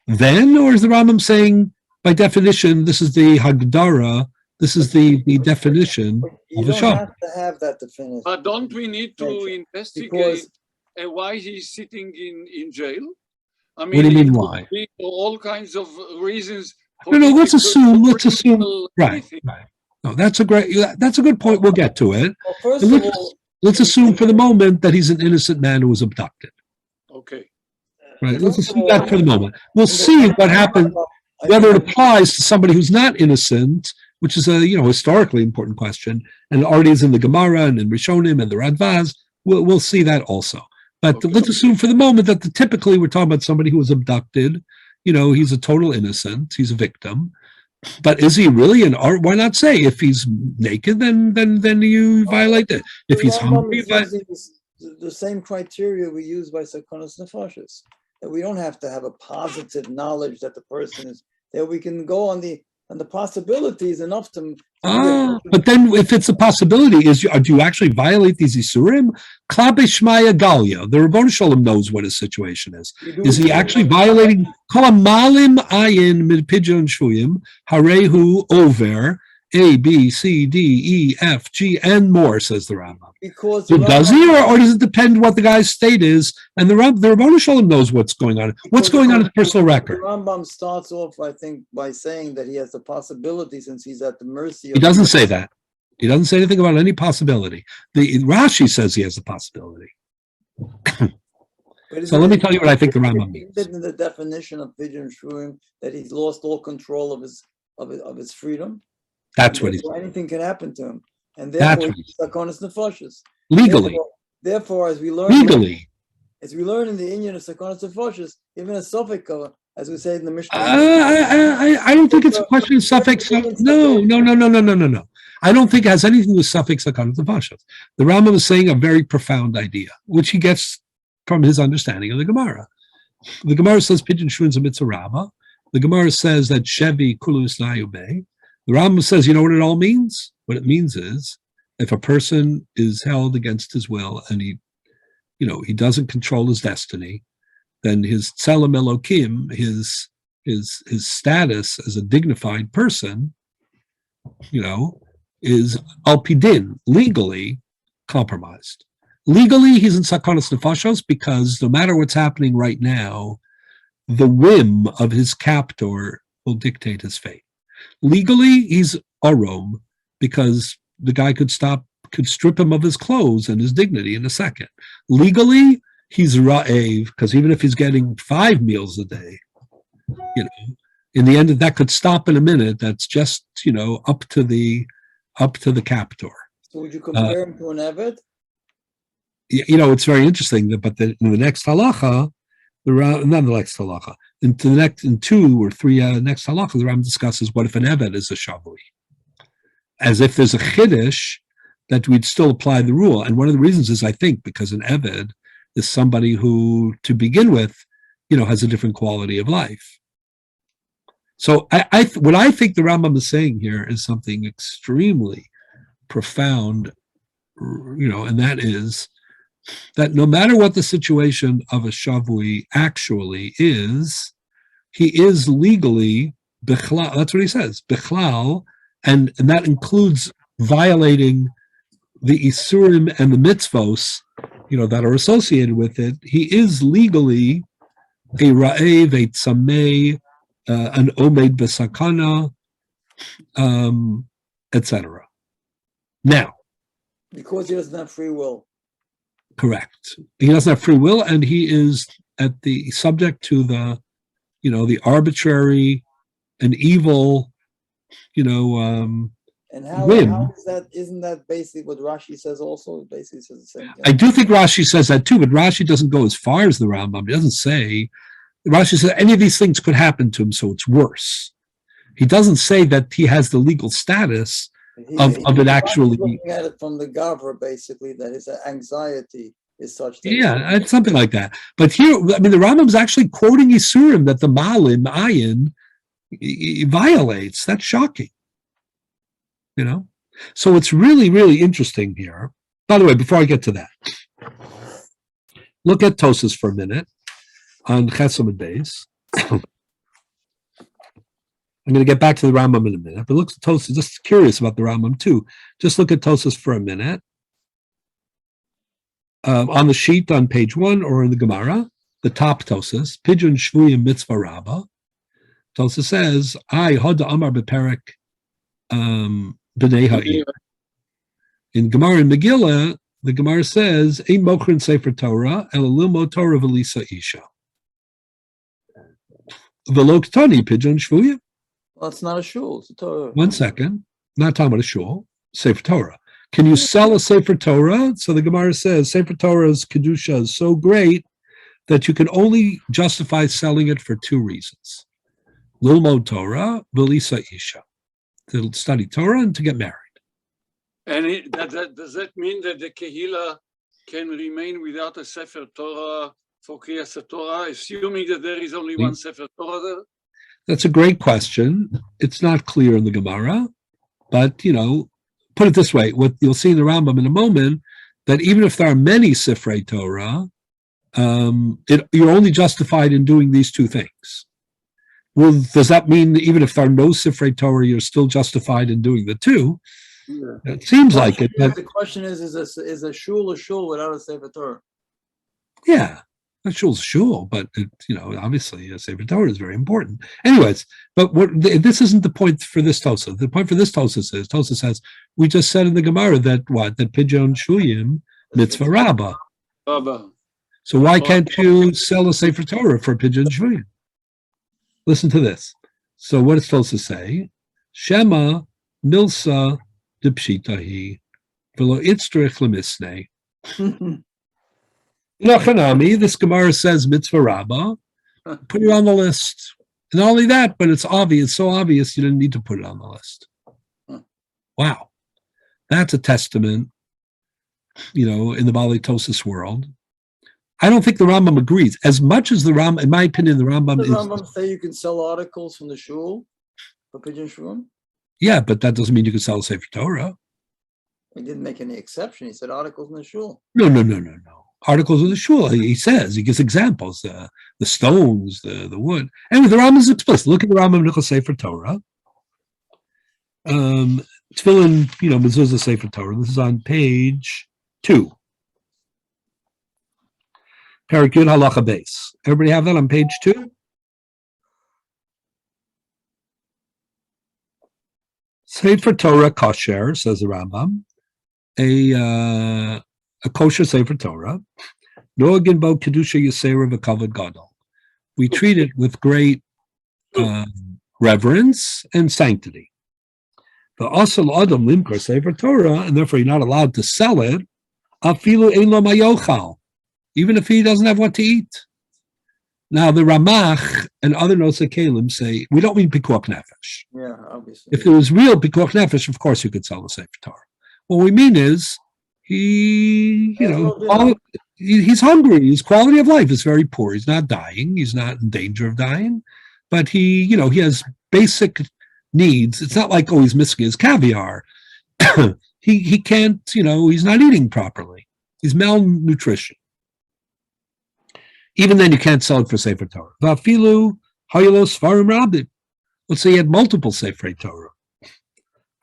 then, or is the Rambam saying by definition this is the Hagdara, this is the definition of the Shabbat? You don't have to have that definition. But don't we need to investigate why he's sitting in jail? I mean, what do you mean why? For all kinds of reasons. No, let's assume, political right, anything. right. No, that's a good point. We'll get to it. Well, first But of let's, all, let's assume for the moment that he's an innocent man who was abducted. Okay. Right. First Let's of assume all, that for the moment. We'll in the see what happens, I whether it think applies to somebody who's not innocent, which is a historically important question, and already is in the Gemara and in Rishonim and the Radvaz. We'll see that also. But Okay. let's assume for the moment that typically we're talking about somebody who was abducted. He's a total innocent. He's a victim. But is he really an art? Why not say if he's naked, then you violate it. If he's Rambam hungry, is using the same criteria we use by Sakonas Nefashis, that we don't have to have a positive knowledge that the person is there. We can go on the possibilities enough to but then if it's a possibility, do you actually violate these isurim? Klabe Shmaya Galia. The Rabbon Shalom knows what his situation is. Is he actually violating Kalamalim Ayin Mid Pidyon Shuyim Harehu Over A B C D E F G and more, says the Rambam. because So does he, or does it depend what the guy's state is? And the Rabbon Shalom knows what's going on. What's going on in his personal record? The Rambam starts off, I think, by saying that he has the possibility since he's at the mercy of. He doesn't say that. He doesn't say anything about any possibility. The Rashi says he has the possibility. So let me tell you what I think the Rambam means. In the definition of Pidyon Shurim, that he's lost all control of his freedom. That's what he's anything can happen to him, and That's therefore what he's Sakonas Nefashis. legally. Therefore, as we learn Legally. as we learn in the Indian of Sakonas Nefashis, even a suffix, as we say in the Mishnah. I don't think it's a question of suffix. No. I don't think it has anything to do with suffix Sakonas Nefashis. The Rambam is saying a very profound idea, which he gets from his understanding of the Gemara. The Gemara says Pidyon Shun's a mitzvah rabbah. The Gemara says that Shevi Kulus Nayube. The Rambam says, you know what it all means? What it means is, if a person is held against his will and he doesn't control his destiny, then his tzelem Elokim, his status as a dignified person, is al pidin, legally compromised. Legally, he's in sakonas nefashos because no matter what's happening right now, the whim of his captor will dictate his fate. Legally, he's arom because the guy could strip him of his clothes and his dignity in a second. Legally, he's ra'ev because even if he's getting 5 meals a day, in the end that could stop in a minute. That's just up to the captor. So would you compare him to an Eved? It's very interesting. But in the next halacha, in 2 or 3 next halacha, the Ram discusses what if an Eved is a Shavui, as if there's a chiddush that we'd still apply the rule. And one of the reasons is, I think, because an Eved is somebody who, to begin with, has a different quality of life. So what I think the Rambam is saying here is something extremely profound, and that is that no matter what the situation of a Shavui actually is, he is legally Bichlal. That's what he says, Bichlal, and that includes violating the Isurim and the mitzvos, that are associated with it. He is legally a Ra'ev, a Tzameh, an Omed B'Sakana, etc. Now, Because he doesn't have free will. Correct. He doesn't have free will, and he is subject to the arbitrary and evil, And how is that? Isn't that basically what Rashi says also? It basically says the same thing. I do think Rashi says that too, but Rashi doesn't go as far as the Rambam. He doesn't say, Rashi says any of these things could happen to him, so it's worse. He doesn't say that he has the legal status of it actually. Looking at it from the Gavra, basically, that his anxiety is such that. Yeah, it's something like that. But here, the Rambam's actually quoting Isurim that the Malim, Ayin, violates. That's shocking. So it's really, really interesting here. By the way, before I get to that, look at Tosas for a minute on Chesam and Beis. I'm going to get back to the Rambam in a minute, but look at Tosas. Just curious about the Rambam too. Just look at Tosas for a minute. On the sheet on page 1 or in the Gemara, the top Tosas, Pidyon Shvuyim Mitzvah Rabbah. Tosa says, I hoda amar beperek b'nei ha'ir. In Gemara and Megillah, the Gemara says, Ein mokrin sefer Torah, el lilmod Torah v'lisa isha. V'lo ktani pidyon shvuya. Well, it's not a shul, it's a Torah. 1 second, not talking about a shul, sefer Torah. Can you sell a sefer Torah? So the Gemara says, sefer Torah's kedusha is so great that you can only justify selling it for 2 reasons. Lilmod Torah, v'lisa isha. To study Torah and to get married. And does that mean that the Kehila can remain without a Sefer Torah for Kriyas Torah, assuming that there is only one Sefer Torah there? That's a great question. It's not clear in the Gemara, but, put it this way, what you'll see in the Rambam in a moment, that even if there are many Sifrei Torah, you're only justified in doing these 2 things. Well, does that mean that even if there are no Sifrei Torah, you're still justified in doing the 2? Yeah. It seems like it. But the question is a shul a shul without a Sefer Torah? Yeah, a shul's shul, but obviously a Sefer Torah is very important. Anyways, but this isn't the point for this Tosa. The point for this Tosa says, we just said in the Gemara that pidyon shuyim mitzvah rabbah. So why can't you sell a Sefer Torah for pidyon shuyim? Listen to this. So what does Tosa say? Shema milsa dipshitahi v'lo itztrich lemisnei. Nachanami, this Gemara says mitzvah rabbah. Put it on the list. And not only that, but it's obvious, so obvious you didn't need to put it on the list. Wow. That's a testament, in the Bali Tosis world. I don't think the Rambam agrees. As much as the Rambam, in my opinion, the Rambam Does the Rambam say you can sell articles from the shul for pidyon shvuim? Yeah, but that doesn't mean you can sell a Sefer Torah. He didn't make any exception. He said articles in the shul. No. Articles of the shul. He says, he gives examples, the stones, the wood. Anyway, the Rambam is explicit. Look at the Rambam Nichol Sefer Torah. Tefillin, mezuzah Sefer Torah. This is on page 2. Perek Yud Halacha Beis. Everybody have that on page 2? Sefer Torah kosher, says the Rambam, a kosher Sefer Torah. Noagin bo kedusha yisera v'kavod gadol. We treat it with great reverence and sanctity. The asal adam limkar Sefer Torah, and therefore you're not allowed to sell it. Afilu ein lo mayochal, even if he doesn't have what to eat. Now, the Ramach and other notes of Kalim say, we don't mean Pikuach Nefesh. Yeah, obviously. If there was real Pikuach Nefesh, of course you could sell the Sefer Torah. What we mean is, he's hungry. His quality of life is very poor. He's not dying. He's not in danger of dying. But he has basic needs. It's not like, he's missing his caviar. he can't, he's not eating properly. He's malnutrition. Even then, you can't sell it for Sefer Torah. Vafilu hayelos farim rabim. Let's say he had multiple Sefer Torah.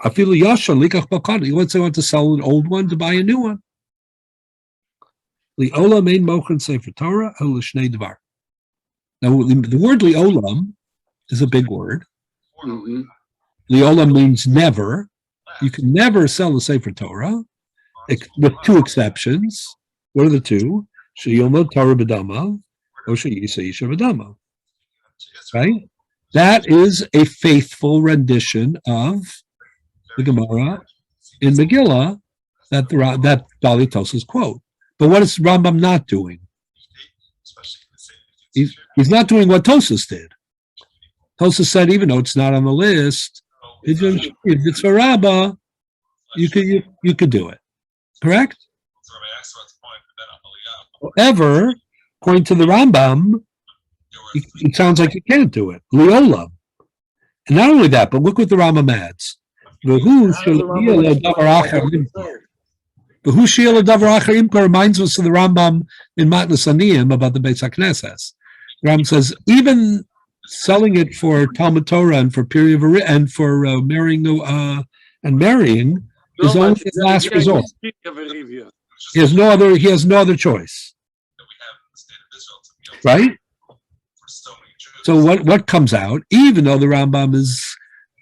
Afilu yashan likach bakadi. Let's say he wants to sell an old one to buy a new one. Liolam ein mochen Sefer Torah el l'shnei devar. Now, the word liolam is a big word. Mm-hmm. Liolam means never. You can never sell a Sefer Torah, with 2 exceptions. What are the 2? Sheyomod Torah b'dama, or sheyisa isha b'dama. Right? That is a faithful rendition of the Gemara in Megillah that Bali Tosa's quote. But what is Rambam not doing? He's not doing what Tosas did. Tosas said, even though it's not on the list, if it's for Rabbah, you could do it. Correct? However, according to the Rambam, it sounds like you can't do it. Liolam. And not only that, but look what the Rambam adds. Reminds us of the Rambam in Matnas Aniyim about the Beis HaKnesses. The Rambam says, even selling it for Talmud Torah and for period and for marrying is only the last resort. He has no other choice. Right? So what comes out, even though the Rambam is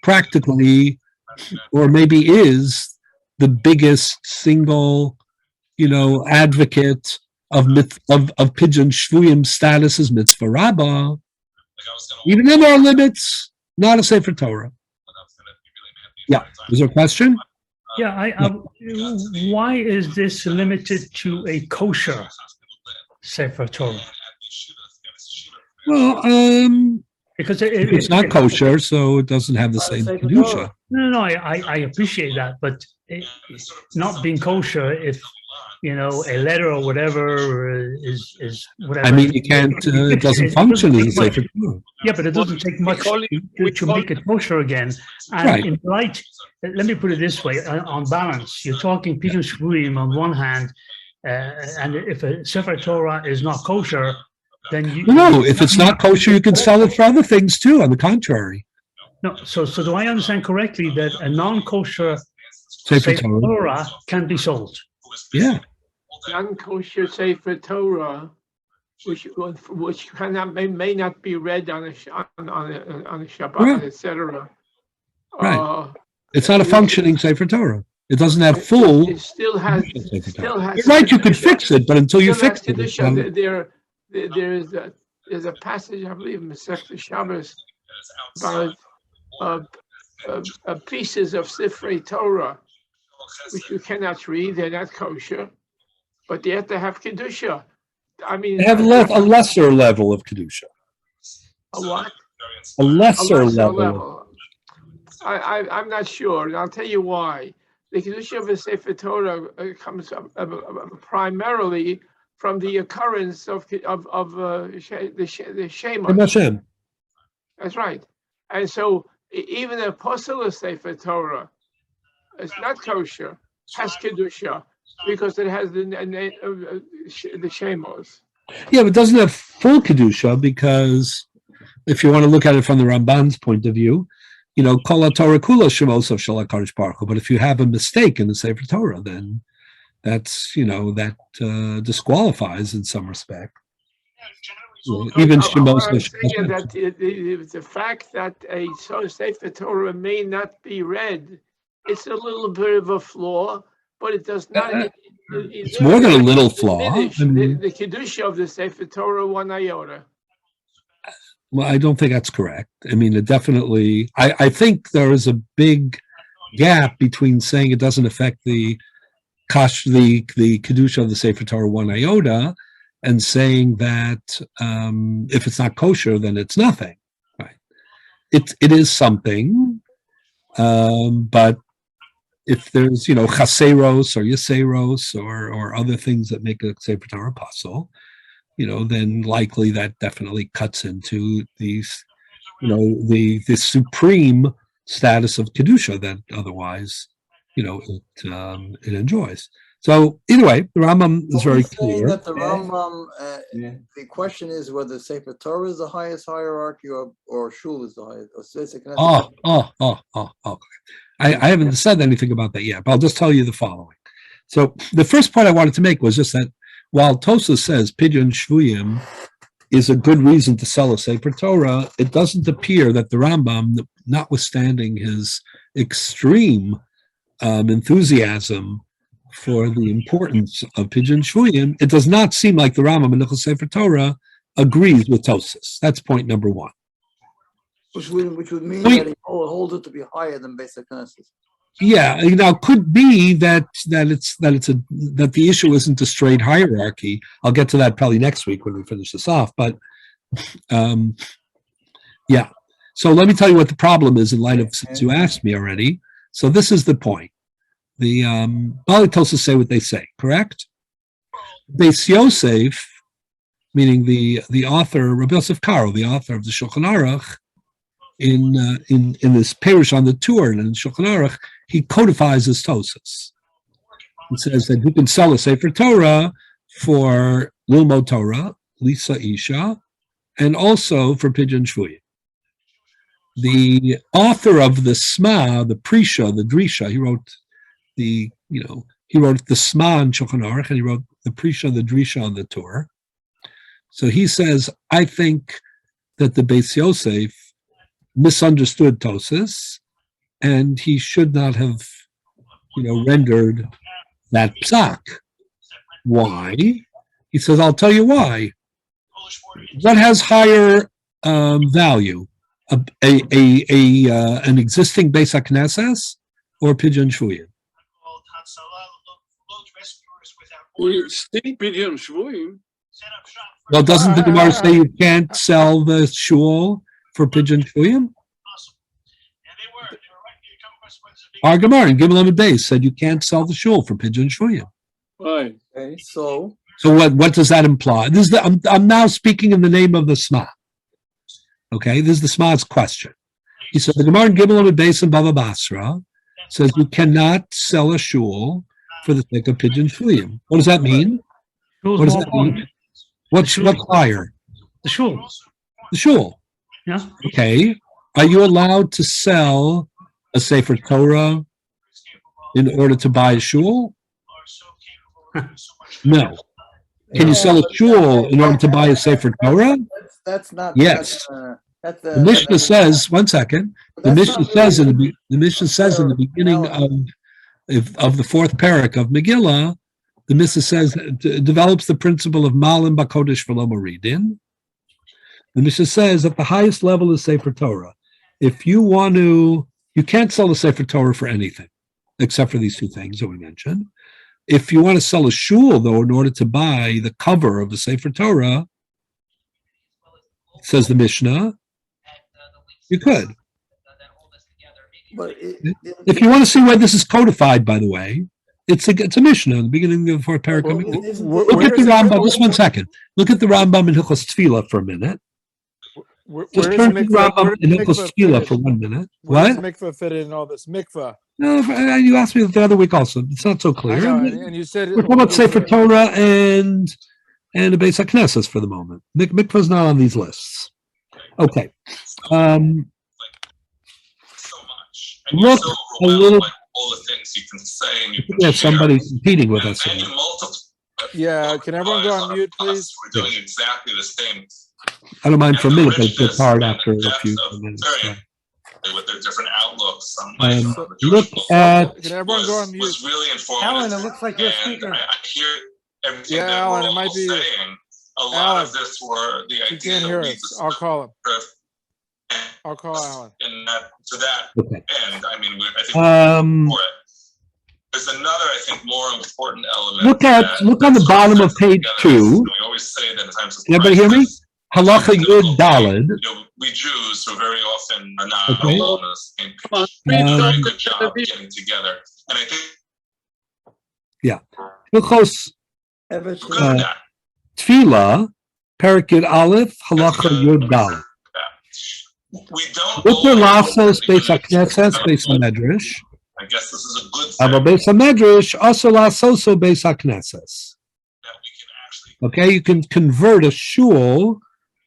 practically, or maybe is, the biggest single, advocate of Pidyon Shvuyim status as mitzvah rabbah, even then there are limits, not a Sefer Torah. Yeah, is there a question? Yeah, why is this limited to a kosher Sefer Torah? Well, Because it's not kosher, so it doesn't have the same Sefer kedusha. Torah. No, I appreciate that, but not being kosher, if a letter or whatever is whatever. I mean, you can't. It doesn't function as a Sefer Torah. Yeah, but it doesn't take much to make it kosher again. And Right. in light, let me put it this way: on balance, you're talking Pidyon Shvuyim on one hand, and if a Sefer Torah is not kosher, then No, if it's not kosher, you can sell it for other things too. On the contrary, No, so do I understand correctly that a non-kosher Sefer Sefer Torah. Torah can be sold? Yeah, Non-kosher Sefer Torah, which may not be read on a Shabbat, Right. etc. Right. It's not a functioning Sefer Torah. It doesn't have full. It still has. Sefer Torah. Still has. You're right. You could fix it, but until you Still fix has it, it's Kedusha. not- There's a passage, I believe, in Masechta Shabbos about pieces of Sifrei Torah which you cannot read. They're not kosher, but they have to have kedusha. I mean, they have a lesser level of kedusha. a what? A A lesser lesser level. level. I'm not sure, and I'll tell you why. The kedusha of a Sefer Torah comes primarily from the occurrence of the Shema. Hashem. That's right. And so even a apostle of Sefer Torah is not kosher, has kedusha, because it has the Shemos. Yeah, but it doesn't have full kedusha, because if you want to look at it from the Ramban's point of view, kol Torah kula shemos of Shel HaKadosh Baruch Hu. But if you have a mistake in the Sefer Torah, then that's that disqualifies in some respect. Even shemos I'm of saying that the fact that a Sefer Torah may not be read, it's a little bit of a flaw, but it does not. It's more than a little flaw. diminish I mean, the kedusha of the Sefer Torah one iota. well, I don't think that's correct. I mean, it definitely. I think there is a big gap between saying it doesn't affect the kedusha of the Sefer Torah one iota, and saying that if it's not kosher, then it's nothing. Right? It is something, but if there's chaseros or yaseros or other things that make a Sefer Torah apostle, then likely that definitely cuts into these, the supreme status of kedusha that otherwise, it enjoys. So either way, the Rambam is very clear. That the Rambam, the question is whether Sefer Torah is the highest hierarchy or Shul is the highest. Okay. I haven't said anything about that yet, but I'll just tell you the following. So the first point I wanted to make was just that while Tosafos says Pidyon Shvuyim is a good reason to sell a Sefer Torah, it doesn't appear that the Rambam, notwithstanding his extreme enthusiasm for the importance of Pidyon Shvuyim, it does not seem like the Rambam in the Sefer Torah agrees with Tosafos. That's point number one. Which would mean that he holds it to be higher than basic Knesset. Yeah, could be that the issue isn't a straight hierarchy. I'll get to that probably next week when we finish this off. But yeah, so let me tell you what the problem is in light of, since you asked me already. So this is the point. The Bali Tosafos say what they say, correct? Beis Yosef, meaning the author, Rabbi Yosef Karo, the author of the Shulchan Aruch, in this parish on the tour and in Shulchan Aruch, he codifies his Tosafos. He says that you can sell a Sefer Torah for Lilmod Torah, Lisa Isha, and also for Pidyon Shvuyim. The author of the Sma, the Prisha, the Drisha, he wrote the Sma in Shulchan Aruch, and he wrote the Prisha, the Drisha on the tour. So he says, I think that the Beis Yosef misunderstood Tosas, and he should not have, rendered that psak. Why? He says, I'll tell you why. What has higher value? An existing Beis HaKnesses or Pidyon Shvuyim? Still Pidyon Shvuyim. Well, doesn't the Gemara say you can't sell the shul for Pidyon Shvuyim? Our Gemara in Gimel Amud Beis said you can't sell the shul for Pidyon Shvuyim. Right. Okay, so what does that imply? This is I'm now speaking in the name of the Sma. Okay, this is the Sma's question. He said the Gemara in Gimel Amud Beis and Bava Basra says you cannot sell a shul for the sake of Pidyon Shvuyim. What does that mean? What does that mean? What's higher? The shul. The shul. Yeah. Okay. Are you allowed to sell a Sefer Torah in order to buy a shul? No. Can you sell a shul in order to buy a Sefer Torah? that's not. Yes. That's The Mishnah says, one second. The Mishnah says in the beginning of the fourth parak of Megillah, the Mishnah says develops the principle of Malim Bakodesh V'lo Moridin. The Mishnah says at the highest level is Sefer Torah. If you want to, you can't sell a Sefer Torah for anything except for these two things that we mentioned. If you want to sell a shul, though, in order to buy the cover of the Sefer Torah, says the Mishnah, you could. But If you want to see where this is codified, by the way, it's a Mishnah in the beginning of the fourth parak. Look at the Rambam. Just 1 second. Look at the Rambam in Hilchos Tefillah for a minute. Just turn to the Rambam in Hilchos Tefillah for 1 minute. Where What? does mikvah fit in all this? Mikvah. No, you asked me the other week also. It's not so clear. I know, and you said We're talking about Sefer Torah and the Beis HaKnesses for the moment. Mikvah's not on these lists. Okay. Look a little. All the things you can say and you We have somebody competing with us and here. you multiply. Yeah, can everyone go on mute, please? We're doing exactly the same. I don't mind for a And minute, the but it's richness hard and after the a few depth of minutes. very- with their different outlooks on life. Um, on the Jewish look people at Can everyone go on mute? was really informative. Alan, it looks like you're and speaking. I hear everything Yeah, that Alan, we're it might all be you. saying. A lot Alan, of this were the He idea can't that hear we us. I'll call him. and I'll call Alan. that to that Okay. end, I mean, I think for it. There's another, I think, more important element. Look on the bottom of page 2. We always say that in times of Can everybody hear me? crisis, Halacha Yud Daled. we Jews who very often are not Okay. all on the same Come on, page. please Do a try very to good job get getting together. And I think Hilchos we're good at that. Tefillah, Parak Yud Aleph, Halacha Yud Daled. We don't Uper always- Lasos Beis HaKnesses Beis HaMedrash. I guess this is a good Ava thing Beis HaMedrash also Lasoso Beis HaKnesses. that we can actually Okay, you can convert a shul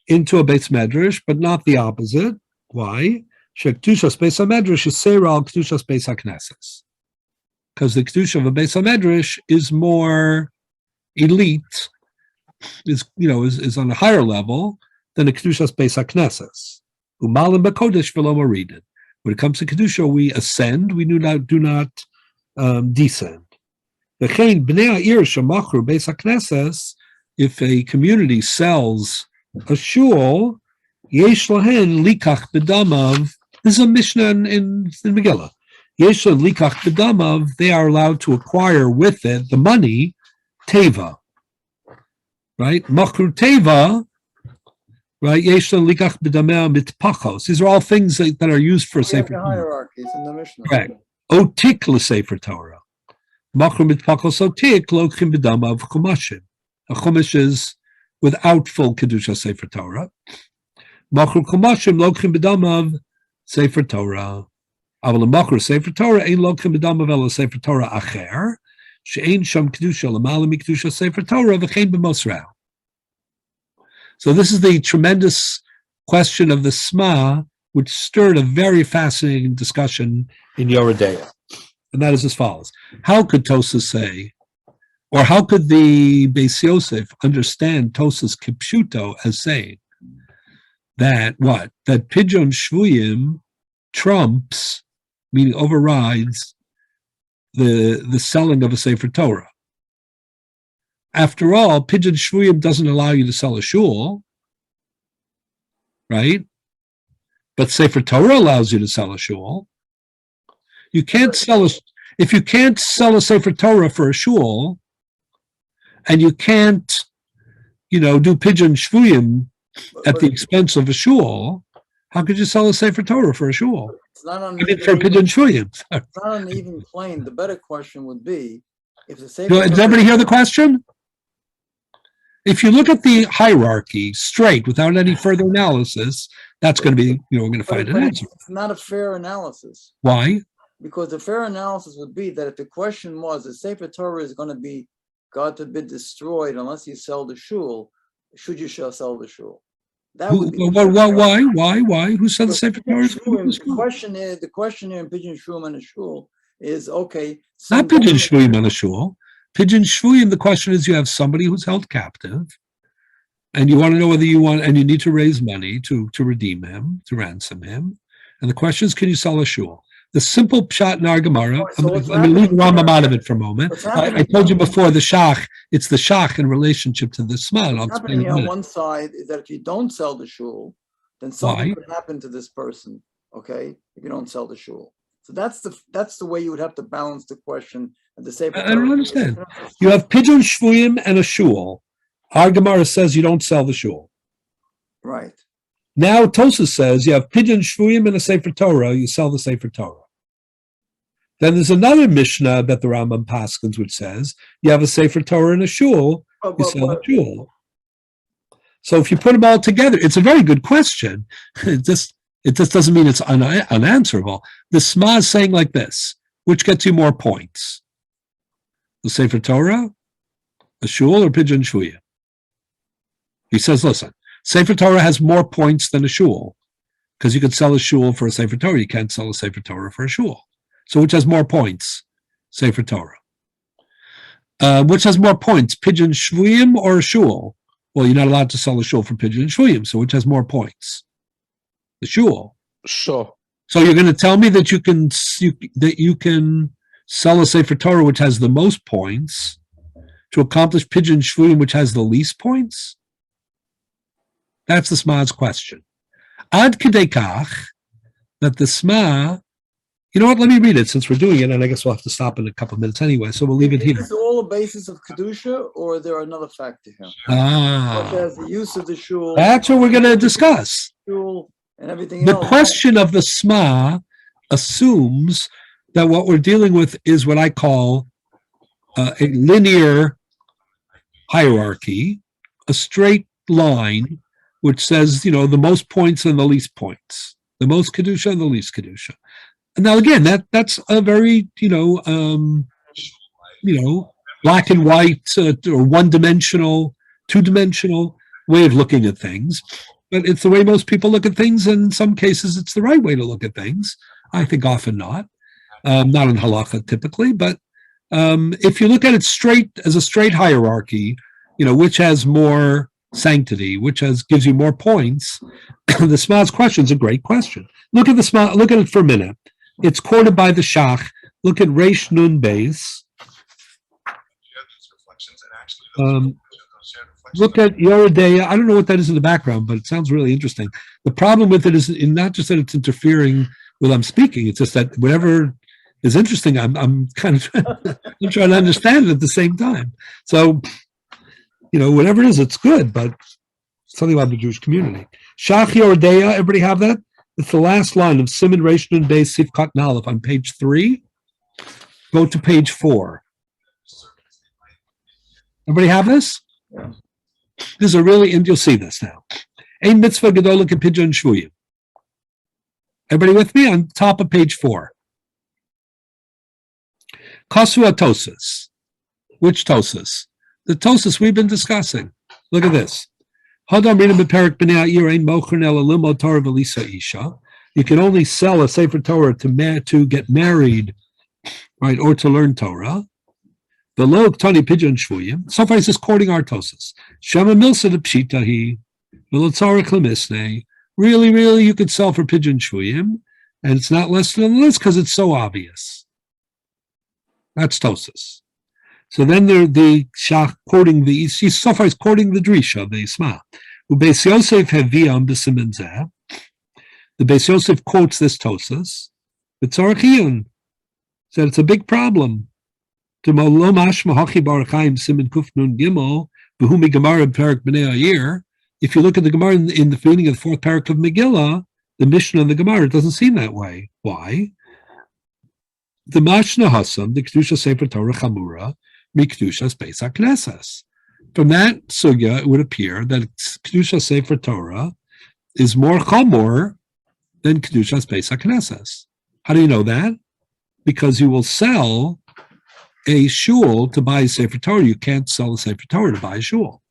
into a Beis Medrash, but not the opposite. Why? Shektushas Beis HaMedrash is Seira al Ketushas Beis HaKnesses. Because the Kedusha of a Beis HaMedrash is more elite, is on a higher level than the Kedushas Beis HaKnesses. Umalim Bakodesh V'lo Moridin. When it comes to Kedusha, we ascend, we do not descend. V'chein bnei ha'ir shemachru Beis HaKnesses, if a community sells a shul, yesh lahen likach b'damav. This is a Mishnah in Megillah. Yesh lahen likach b'damav. They are allowed to acquire with it the money, teva. Right, machru teva. Right, yesh lahen likach b'dameh mitpachos. These are all things that are used for we have Sefer the Torah. hierarchies in the Mishnah. Correct. Otik l'Sefer Torah. Machru mitpachos otik lochim b'damav chumashim. A chumash is without full kedusha Sefer Torah. Machru chumashim lochim b'damav Sefer Torah. Aval machru Sefer Torah ein lochim b'damav elo Sefer Torah acher she'ein sham kedusha l'mala mikdusha Sefer Torah v'chein b'mosrau. So this is the tremendous question of the Sma, which stirred a very fascinating discussion in Yoredeya. And that is as follows. How could Tosas say, or how could the Beis Yosef understand Tosas Kipshuto as saying that what? That Pidyon Shvuyim trumps, meaning overrides, the selling of a Sefer Torah. After all, Pidyon Shvuyim doesn't allow you to sell a shul, right? But Sefer Torah allows you to sell a shul. You can't sell if you can't sell a Sefer Torah for a shul, and you can't, do Pidyon Shvuyim at the expense of a shul, how could you sell a Sefer Torah for a shul? It's not on For Pidyon Shvuyim. It's not on an even plane. The better question would be, if the Sefer Does everybody hear the question? If you look at the hierarchy straight, without any further analysis, that's going to be, we're going to find an answer. It's not a fair analysis. Why? Because the fair analysis would be that if the question was, the Sefer Torah is going to be, God forbid, destroyed unless you sell the shul, should you sell the shul? That would be why? Who said the Sefer Torah? The question here in Pidyon Shvuyim and a shul is, okay. Not Pidyon Shvuyim and a shul. Pidyon Shvuyim, the question is, you have somebody who's held captive, and you want to know whether and you need to raise money to redeem him, to ransom him. And the question is, can you sell a shul? The simple pshat in our Gemara, I'm going to leave Rambam out of it for a moment. I told you before, it's the shach in relationship to the sma. What's happening here on one side is that if you don't sell the shul, then something could happen to this person, okay, if you don't sell the shul. So that's the way you would have to balance the question. And the Sefer Torah. I don't understand. You have Pidyon Shvuyim and a shul. Our Gemara says you don't sell the shul. Right. Now Tosas says you have Pidyon Shvuyim and a Sefer Torah, you sell the Sefer Torah. Then there's another Mishnah that the Rambam Paskins which says you have a Sefer Torah and a shul, you sell the shul. So if you put them all together, it's a very good question. It just doesn't mean it's unanswerable. The Sma is saying like this, which gets you more points? The Sefer Torah, a shul, or Pidyon Shvuyim? He says, listen, Sefer Torah has more points than a shul, because you could sell a shul for a Sefer Torah. You can't sell a Sefer Torah for a shul. So which has more points? Sefer Torah. Which has more points, Pidyon Shvuyim or a shul? Well, you're not allowed to sell a shul for Pidyon Shvuyim, so which has more points? The shul. Sure. So you're going to tell me that you can sell a Sefer Torah which has the most points to accomplish Pidyon Shvuyim which has the least points? That's the Sma's question. Ad kedei kach, that the Sma, you know what, let me read it since we're doing it, and I guess we'll have to stop in a couple of minutes anyway, so we'll leave it here. Is this all a basis of Kedusha, or is there another factor here? Such as the use of the shul. That's what we're going to discuss. Shul and everything The else. question of the Sma assumes that what we're dealing with is what I call a linear hierarchy, a straight line, which says, the most points and the least points, the most Kedusha and the least Kedusha. And now, again, that's a very, black and white or one-dimensional, two-dimensional way of looking at things. But it's the way most people look at things. And in some cases, it's the right way to look at things. I think often not. Not in halacha typically, but if you look at it as a straight hierarchy, which has more sanctity, which gives you more points, the Sma's question is a great question. Look at the Sma, look at it for a minute. It's quoted by the Shach. Look at Reish Nun Beis. Look at Yoredeya. I don't know what that is in the background, but it sounds really interesting. The problem with it is not just that it's interfering with I'm speaking. It's just that whatever is interesting, I'm kind of I'm trying to understand it at the same time. So, whatever it is, it's good, but something about the Jewish community. Shach Yoredeya, everybody have that? It's the last line of Siman Reish Nun Beis Sifkat Nalef on page 3. Go to page 4. Everybody have this? Yeah. This is a really, and you'll see this now. Ein mitzvah gedola kepidyon shvuyim. Everybody with me? On top of page 4. Kasu Tosas. Which Tosas? The Tosas we've been discussing. Look at this. You can only sell a Sefer Torah to get married, right, or to learn Torah. The log tani pidyon shvuyim. So far, he's just quoting our Tosas. Shema milsa de pshitahi, v'lotzarich lemisnei, really, you could sell for Pidyon Shvuyim, and it's not listed on the list because it's so obvious. That's Tosas. So then the Shach quoting so far is quoting the Drisha, the Isma. Ubeis Yosef Heviyam b'Simen Zeh. The Beis Yosef quotes this Tosas. B'tzorach Iyun said it's a big problem. If you look at the Gemara in the beginning of the fourth parak of Megillah, the Mishnah of the Gemara, it doesn't seem that way. Why? The Mashna Hasam, the Kedusha Sefer Torah Chamura, Mikdushas Beis HaKnesses. From that sugya, it would appear that Kedusha Sefer Torah is more chamor than Kedushas Beis HaKnesses. How do you know that? Because you will sell a shul to buy a Sefer Torah. You can't sell a Sefer Torah to buy a shul.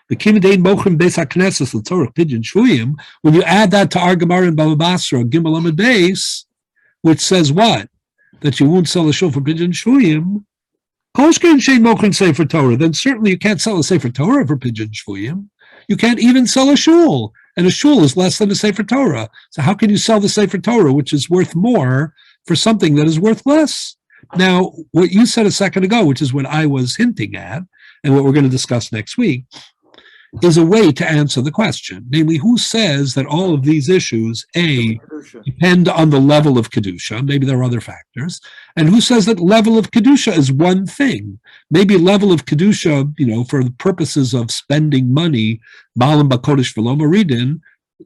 The Kimadein Mochrim Beis HaKnesses L'Torah Pidyon Shvuyim, when you add that to our Gemara in Baba Basra, Gimel Amud Beis, which says what? That you won't sell a shul for Pidyon Shvuyim, Koshkin Shein Mochrim Sefer Torah, then certainly you can't sell a Sefer Torah for Pidyon Shvuyim. You can't even sell a shul, and a shul is less than a Sefer Torah. So how can you sell the Sefer Torah, which is worth more, for something that is worth less? Now, what you said a second ago, which is what I was hinting at, and what we're going to discuss next week, is a way to answer the question. Namely, who says that all of these issues, A, depend on the level of Kedusha, maybe there are other factors, and who says that level of Kedusha is one thing? Maybe level of Kedusha, for the purposes of spending money, Balam Bakodesh V'lo Moridin,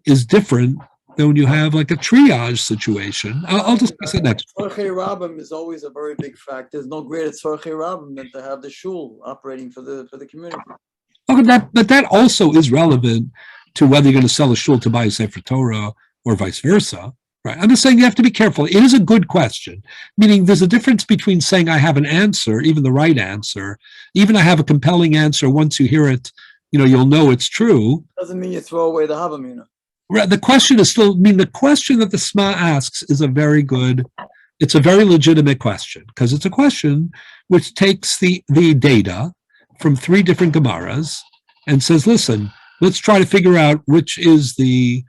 is different than when you have like a triage situation. I'll discuss it next. Tzorchei Rabbim is always a very big fact. There's no greater Tzorchei Rabbim than to have the shul operating for the community. Okay, but that also is relevant to whether you're going to sell a shul to buy a Sefer Torah or vice versa, right? I'm just saying you have to be careful. It is a good question, meaning there's a difference between saying I have an answer, even the right answer, even I have a compelling answer. Once you hear it, you'll know it's true. Doesn't mean you throw away the Havamina. Right. The question is still, the question that the Sma asks is it's a very legitimate question, because it's a question which takes the data from three different Gemaras and says, listen, let's try to figure out which is the,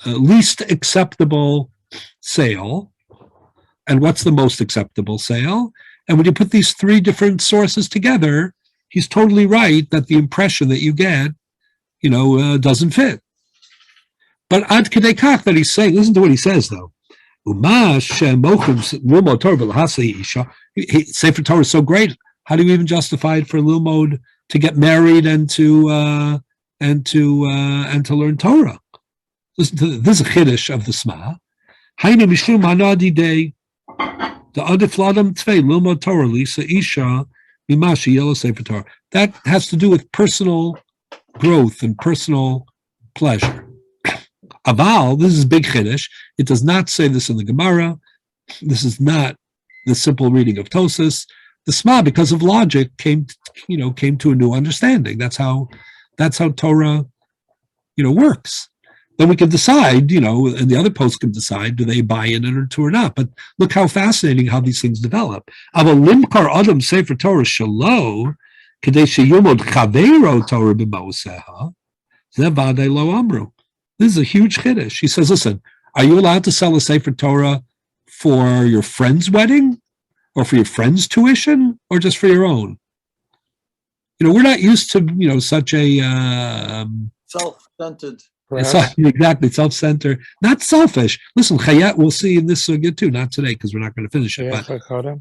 least acceptable sale and what's the most acceptable sale. And when you put these three different sources together, he's totally right that the impression that you get, doesn't fit. But ad kedei kach that he's saying, listen to what he says though. Sefer Torah is so great. How do you even justify it for Lilmod to get married and to learn Torah? Listen to this is a chiddush of the Sma. Hainu mishum hanadi day the adif ladam tvei Lilmod Torah lisa isha mimashi yellow Sefer Torah. That has to do with personal growth and personal pleasure. Aval, this is big chiddush. It does not say this in the Gemara. This is not the simple reading of Tosas. The Sma, because of logic, came to a new understanding. That's how Torah, works. Then we can decide, and the other posts can decide, do they buy in it or not? But look how fascinating how these things develop. Aval limkar adam sefer Torah shelo kadei sheyumod chaveiro Torah b'mauseha zevadei lo amru. This is a huge chiddush. He says, listen, are you allowed to sell a Sefer Torah for your friend's wedding or for your friend's tuition or just for your own? We're not used to, such a... self-centered. Exactly, self-centered. Not selfish. Listen, chayet, we'll see in this sugya too, not today because we're not going to finish it. But,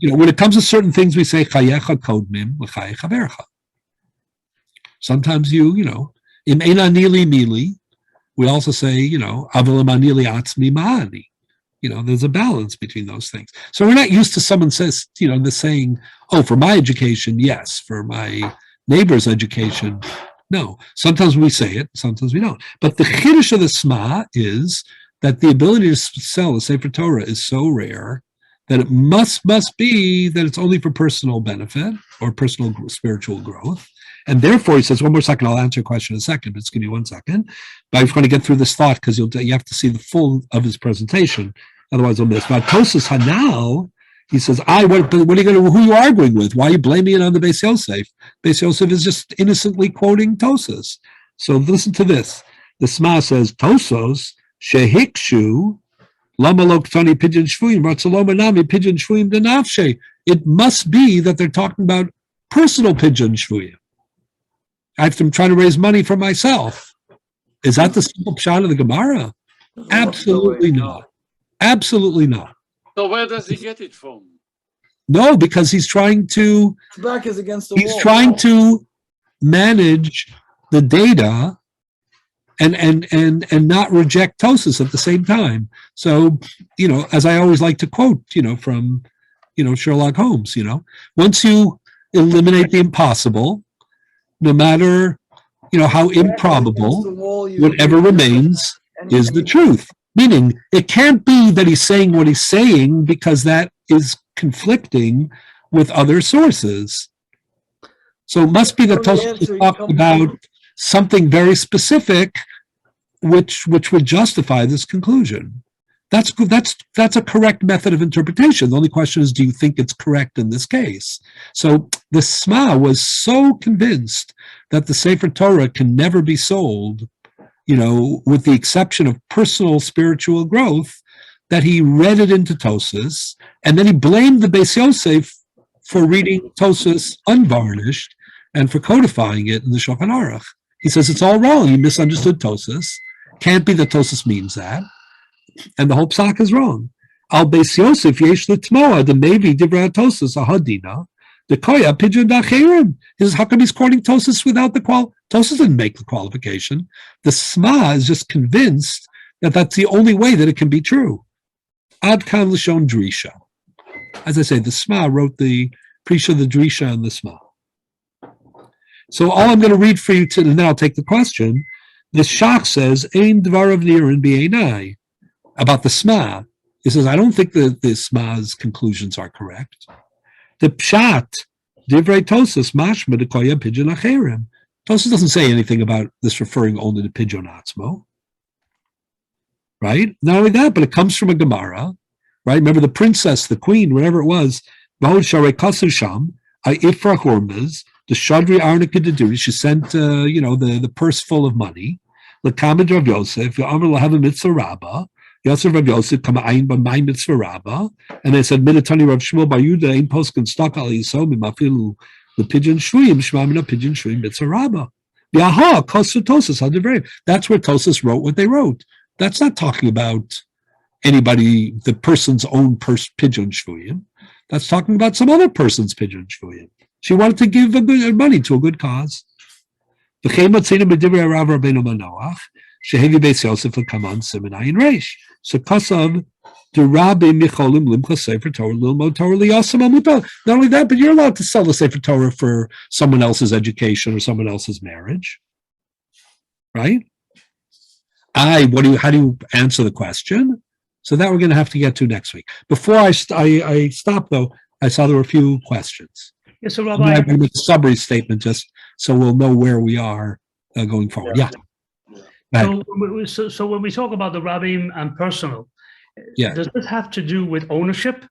when it comes to certain things, we say, chayecha kodmim l'chayech havercha. Sometimes im eina nili mili. We also say, there's a balance between those things. So we're not used to someone says, saying, oh, for my education, yes. For my neighbor's education, no. Sometimes we say it, sometimes we don't. But the chiddush of the Sma is that the ability to sell a Sefer Torah is so rare that it must be that it's only for personal benefit or personal spiritual growth. And therefore, he says, one more second, I'll answer your question in a second, but just give me 1 second. But I'm going to get through this thought because you have to see the full of his presentation. Otherwise, I'll miss. But Tosas Hanal, he says, what are you going to, who are you arguing with? Why are you blaming it on the Beis Yosef? Beis Yosef is just innocently quoting Tosas. So listen to this. The Sma says, Tosos, Shehikshu, Lama lo ktani pidyon shvuyim, Ratzaloma nami pidyon shvuyim denafshe. It must be that they're talking about personal pidyon shvuyim. I'm trying to raise money for myself. Is that the simple pshat of the Gemara? Absolutely not. Absolutely not. So where does he get it from? No, because he's trying to. His back is against the He's wall. trying to manage the data and not reject Tosis at the same time. So, as I always like to quote, from, Sherlock Holmes, once you eliminate the impossible, no matter, how improbable, whatever remains is the truth. Meaning, it can't be that he's saying what he's saying because that is conflicting with other sources. So it must be that Tosis is talking about something very specific, which would justify this conclusion. That's a correct method of interpretation. The only question is, do you think it's correct in this case? So the Sma was so convinced that the Sefer Torah can never be sold, with the exception of personal spiritual growth, that he read it into Tosis, and then he blamed the Beis Yosef for reading Tosis unvarnished and for codifying it in the Shulchan Aruch. He says it's all wrong. He misunderstood Tosis. Can't be that Tosis means that. And the whole psak is wrong. Al Beis Yosef yesh l'tmoa the mevi divrei Tosis ahadina the koya pidyon dacherim. He says, how come he's quoting Tosis without the Tosis didn't make the qualification. The Sma is just convinced that that's the only way that it can be true. Ad kan l'shon drisha. As I say, the Sma wrote the Prisha, the Drisha, and the Sma. So all I'm going to read for you, and then I'll take the question. The Shach says, Ein dvarav nirin b'einai, about the Sma. He says, I don't think that the Sma's conclusions are correct. The Pshat, divrei Tosis, mashma dekoya pidyon acherim. Tosis doesn't say anything about this referring only to pidyon atzmo. Right? Not only that, but it comes from a Gemara. Right? Remember the princess, the queen, whatever it was, Vahod Sharei Kasir Sham, I Ifra Hormuz, the Shadri Arnika Deduri, she sent, the purse full of money. L'kamid Rav Yosef, Ya'amr l'hav a mitzvah rabba, Yosef Rav Yosef, kama ayin ba my mitzvah rabba, and they said, Minatani Rav Shmuel Bar Yuda, ein posken stak al yiso, mimafilu, the pidyon shvuyim, shmamina pidyon shvuyim mitzvah rabba. Yaha, Kasir Tosis, hadivreim. That's where Tosis wrote what they wrote. That's not talking about anybody, the person's own pidyon shvuyim. That's talking about some other person's pidyon shvuyim. She wanted to give money to a good cause. So kasav the Rabbi Micholim limcha Sefer Torah lilmod Torah liyasam amutal. Not only that, but you're allowed to sell the Sefer Torah for someone else's education or someone else's marriage, right? How do you answer the question? So that we're going to have to get to next week. Before I stop, though, I saw there were a few questions. Yes, so I'm Rabbi, going to make a summary statement just so we'll know where we are going forward. Yeah. so when we talk about the Rabbim and personal, does this have to do with ownership?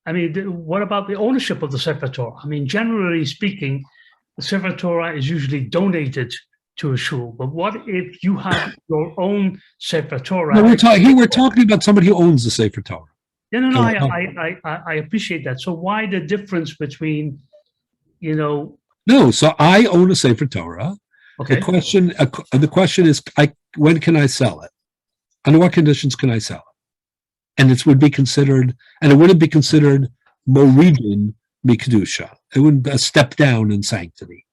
I mean, what about the ownership of the Sefer Torah? I mean, generally speaking, the Sefer Torah is usually donated to a shul, but what if you have your own Sefer Torah? No, we're talking about somebody who owns the Sefer Torah. No, I appreciate that. So why the difference between, No, so I own a Sefer Torah. Okay. The question is, when can I sell it? Under what conditions can I sell it? And it wouldn't be considered moridin mikdusha. It wouldn't be a step down in sanctity,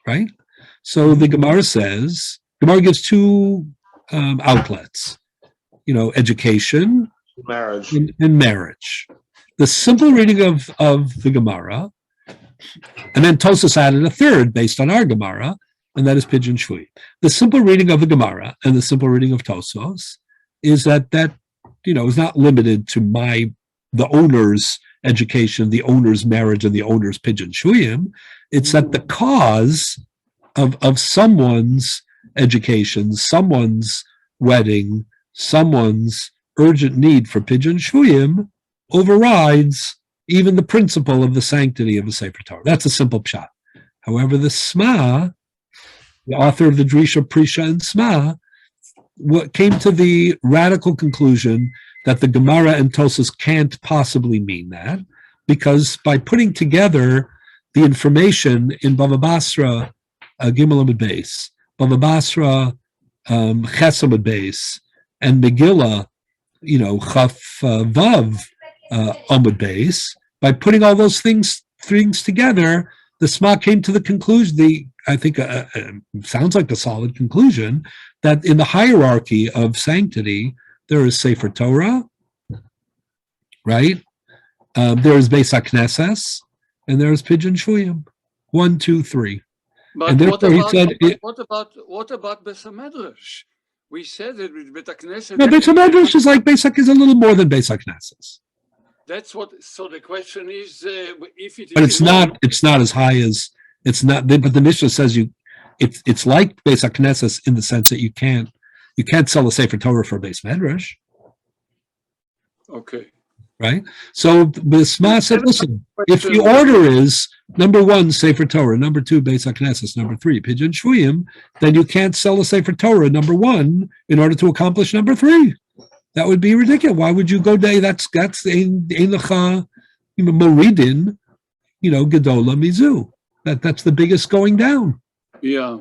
right? So the Gemara gives two outlets, education, Marriage. and marriage. The simple reading of the Gemara, and then Tosas added a third based on our Gemara, and that is pidyon shvui. The simple reading of the Gemara and the simple reading of Tosos is that is not limited to the owner's education, the owner's marriage, and the owner's pidyon shvuyim. It's that the cause of someone's education, someone's wedding, someone's urgent need for pidyon shvuyim overrides even the principle of the sanctity of the Sefer Torah. That's a simple pshat. However, the Sma, the author of the Drisha, Prisha, and Sma, came to the radical conclusion that the Gemara and Tosas can't possibly mean that, because by putting together the information in Bava Basra Gimel Amud Beis, Bava Basra Ches Amud Beis, and Megillah, Chaf Vav Amud Beis, by putting all those things together, the Sma came to the conclusion, I think sounds like a solid conclusion, that in the hierarchy of sanctity, there is Sefer Torah, right? There is Beis HaKnesses, and there is Pidyon Shvuyim. 1, 2, 3. But And what therefore he about, said, what about Beis HaMedrash? We said that with Beit HaKnesset. no, Beis HaMedrash is like Beis is a little more than Beis HaKnesses. That's what. So the question is, if it is. But it's not as high as it's not. But the Mishnah says it's like Beis HaKnesses in the sense that you can't sell a Sefer Torah for a Beis Medrash, Okay. right? So the Sma said, listen, if the order is number 1 Sefer Torah, number 2 Beis HaKnesses, number 3 Pidyon Shvuyim, then you can't sell a Sefer Torah number 1 in order to accomplish number 3. That would be ridiculous. Why would you go day? That's ein lecha moridin, gedola mizu. That's the biggest going down. Yeah.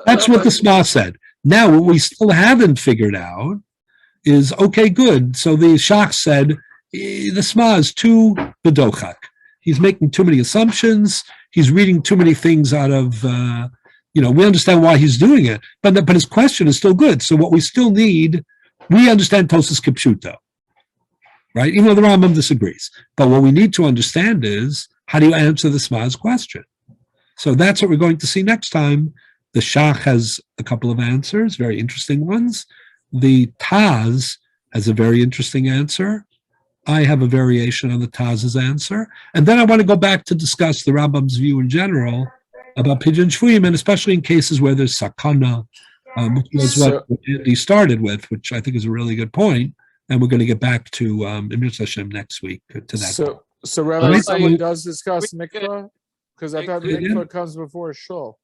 That's what the Sma said. Now, what we still haven't figured out is, okay, good. So the Shach said, the Sma is too bedochak. He's making too many assumptions. He's reading too many things out of, we understand why he's doing it. But his question is still good. So what we still need, we understand Tosas Kipshuto, right? Even though the Rambam disagrees. But what we need to understand is, how do you answer the Sma's question? So that's what we're going to see next time. The Shach has a couple of answers, very interesting ones. The Taz has a very interesting answer. I have a variation on the Taz's answer. And then I want to go back to discuss the Rambam's view in general about Pidyon Shvuyim, and especially in cases where there's sakana, which was what he started with, which I think is a really good point. And we're going to get back to Emir Hashem next week to that. So Rabbi, someone does discuss mikvah? Because I thought mikvah comes before a shul.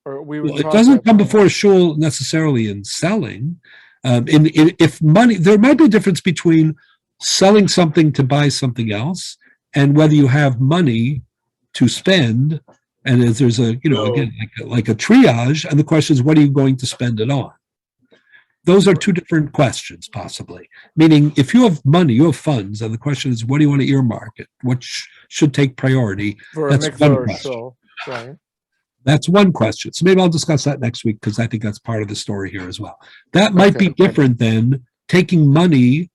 Or it doesn't come before a shul necessarily in selling. If money, there might be a difference between selling something to buy something else and whether you have money to spend. And as there's again, like a triage, and the question is, what are you going to spend it on? Those are two different questions, possibly. Meaning, if you have money, you have funds, and the question is, what do you want to earmark it? What should take priority? For that's a one mikvah or question. shul, right? That's one question. So maybe I'll discuss that next week, because I think that's part of the story here as well. That might be different than taking money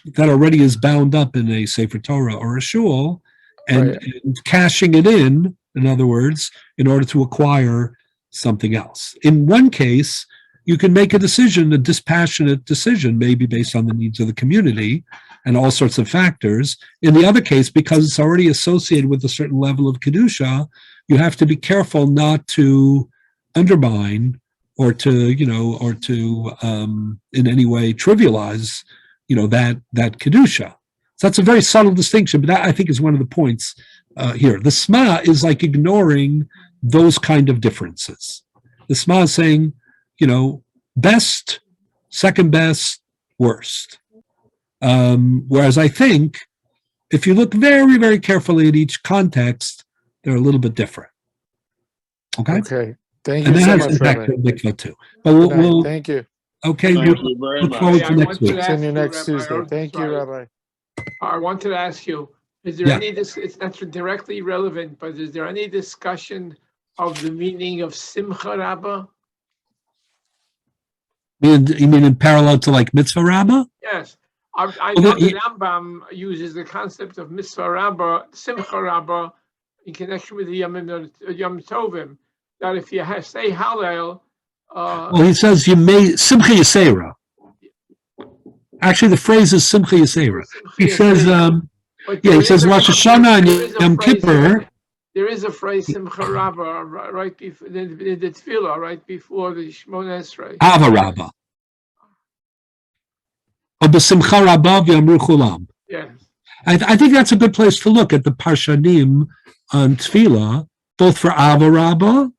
that already is bound up in a Sefer Torah or a shul and cashing it in other words, in order to acquire something else. In one case, you can make a decision, a dispassionate decision, maybe based on the needs of the community and all sorts of factors. In the other case, because it's already associated with a certain level of Kedusha, you have to be careful not to undermine or to in any way trivialize, that Kedusha. So that's a very subtle distinction, but that I think is one of the points here. The Sma is like ignoring those kind of differences. The Sma is saying, best, second best, worst. Whereas I think if you look very, very carefully at each context, they're a little bit different. Okay? Okay. Thank and you that so has much, impact Rabbi. on mikvah too. But we'll Thank you. okay, Thank you very look much. forward to I next wanted week. to See you ask next Rabbi Tuesday. Thank you, Rosensweig. Rabbi. I wanted to ask you, is there any, it's not directly relevant, but is there any discussion of the meaning of Simcha Rabbah? You mean in parallel to like Mitzvah Rabbah? Yes. I know the Rambam uses the concept of Mitzvah Rabbah, Simcha Rabbah, in connection with the Yom Tovim, that if you say Hallel, well, he says you may Simcha Yisera. Actually, the phrase is Simcha Yisera. He says, he says Rosh Hashanah and Yom Kippur. There is a phrase Simcha Rabbah right before in the Tefillah, right before the Shmona Esrei. Ava Rabbah. Or B'Simcha Rabbah v'Yamru Chulam. Yes. I think that's a good place to look at the Parshanim on Tefillah, both for Ava Rabbah,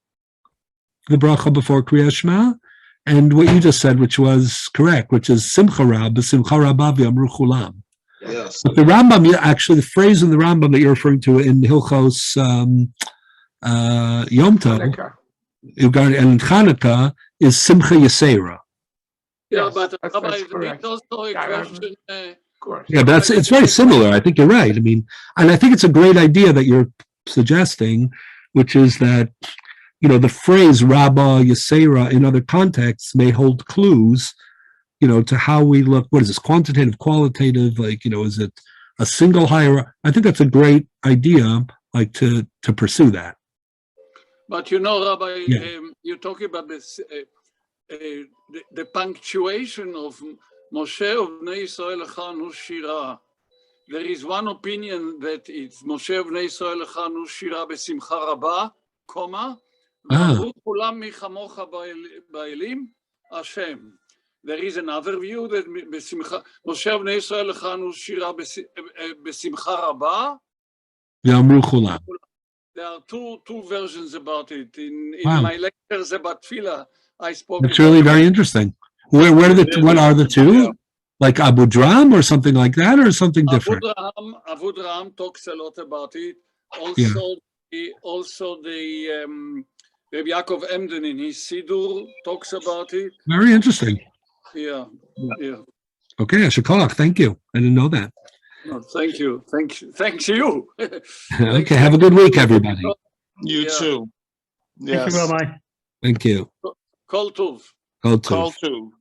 the bracha before Kriya Shema, and what you just said, which was correct, which is Simcha Rab, Simcha Rabba v'amru chulam. Yes. But the Rambam, actually, the phrase in the Rambam that you're referring to in Hilchos Yom Tov and Chanukah is Simcha Yisera. Yeah, Yes, but that's Rabbi, correct. it's also a question. Of course. Yeah, but it's very similar. I think you're right. I mean, and I think it's a great idea that you're suggesting, which is that, you know, the phrase Rabba Yisera in other contexts may hold clues, you know, to how we look. What is this? Quantitative, qualitative? Like, you know, is it a single higher? I think that's a great idea, like to pursue that. But you know, Rabbi, Yeah. you're talking about this, the punctuation of Moshe of Bnei Yisrael Echanu Shira. There is one opinion that it's Moshe of Bnei Yisrael Echanu Shira besimcha rabba, comma, v'amru kulam michamocha ba'elim Hashem. There is another view that Moshe of Bnei Yisrael Echanu Shira besimcha rabba. V'amru chulam. There are two versions about it. In Wow. my lectures about Tefillah, I spoke. That's really very interesting. What are the two? Yeah. Like Abu Dram or something like that, or something different? Abu Dram talks a lot about it. Also, the Rabbi Yaakov Emden in his Sidur talks about it. Very interesting. Yeah. Okay, Ashikach, thank you. I didn't know that. No, thank you. Thanks you. Okay, have a good week, everybody. You too. Thank you, Rabbi. Thank you. Kol Tov. Kol Tov. Call too.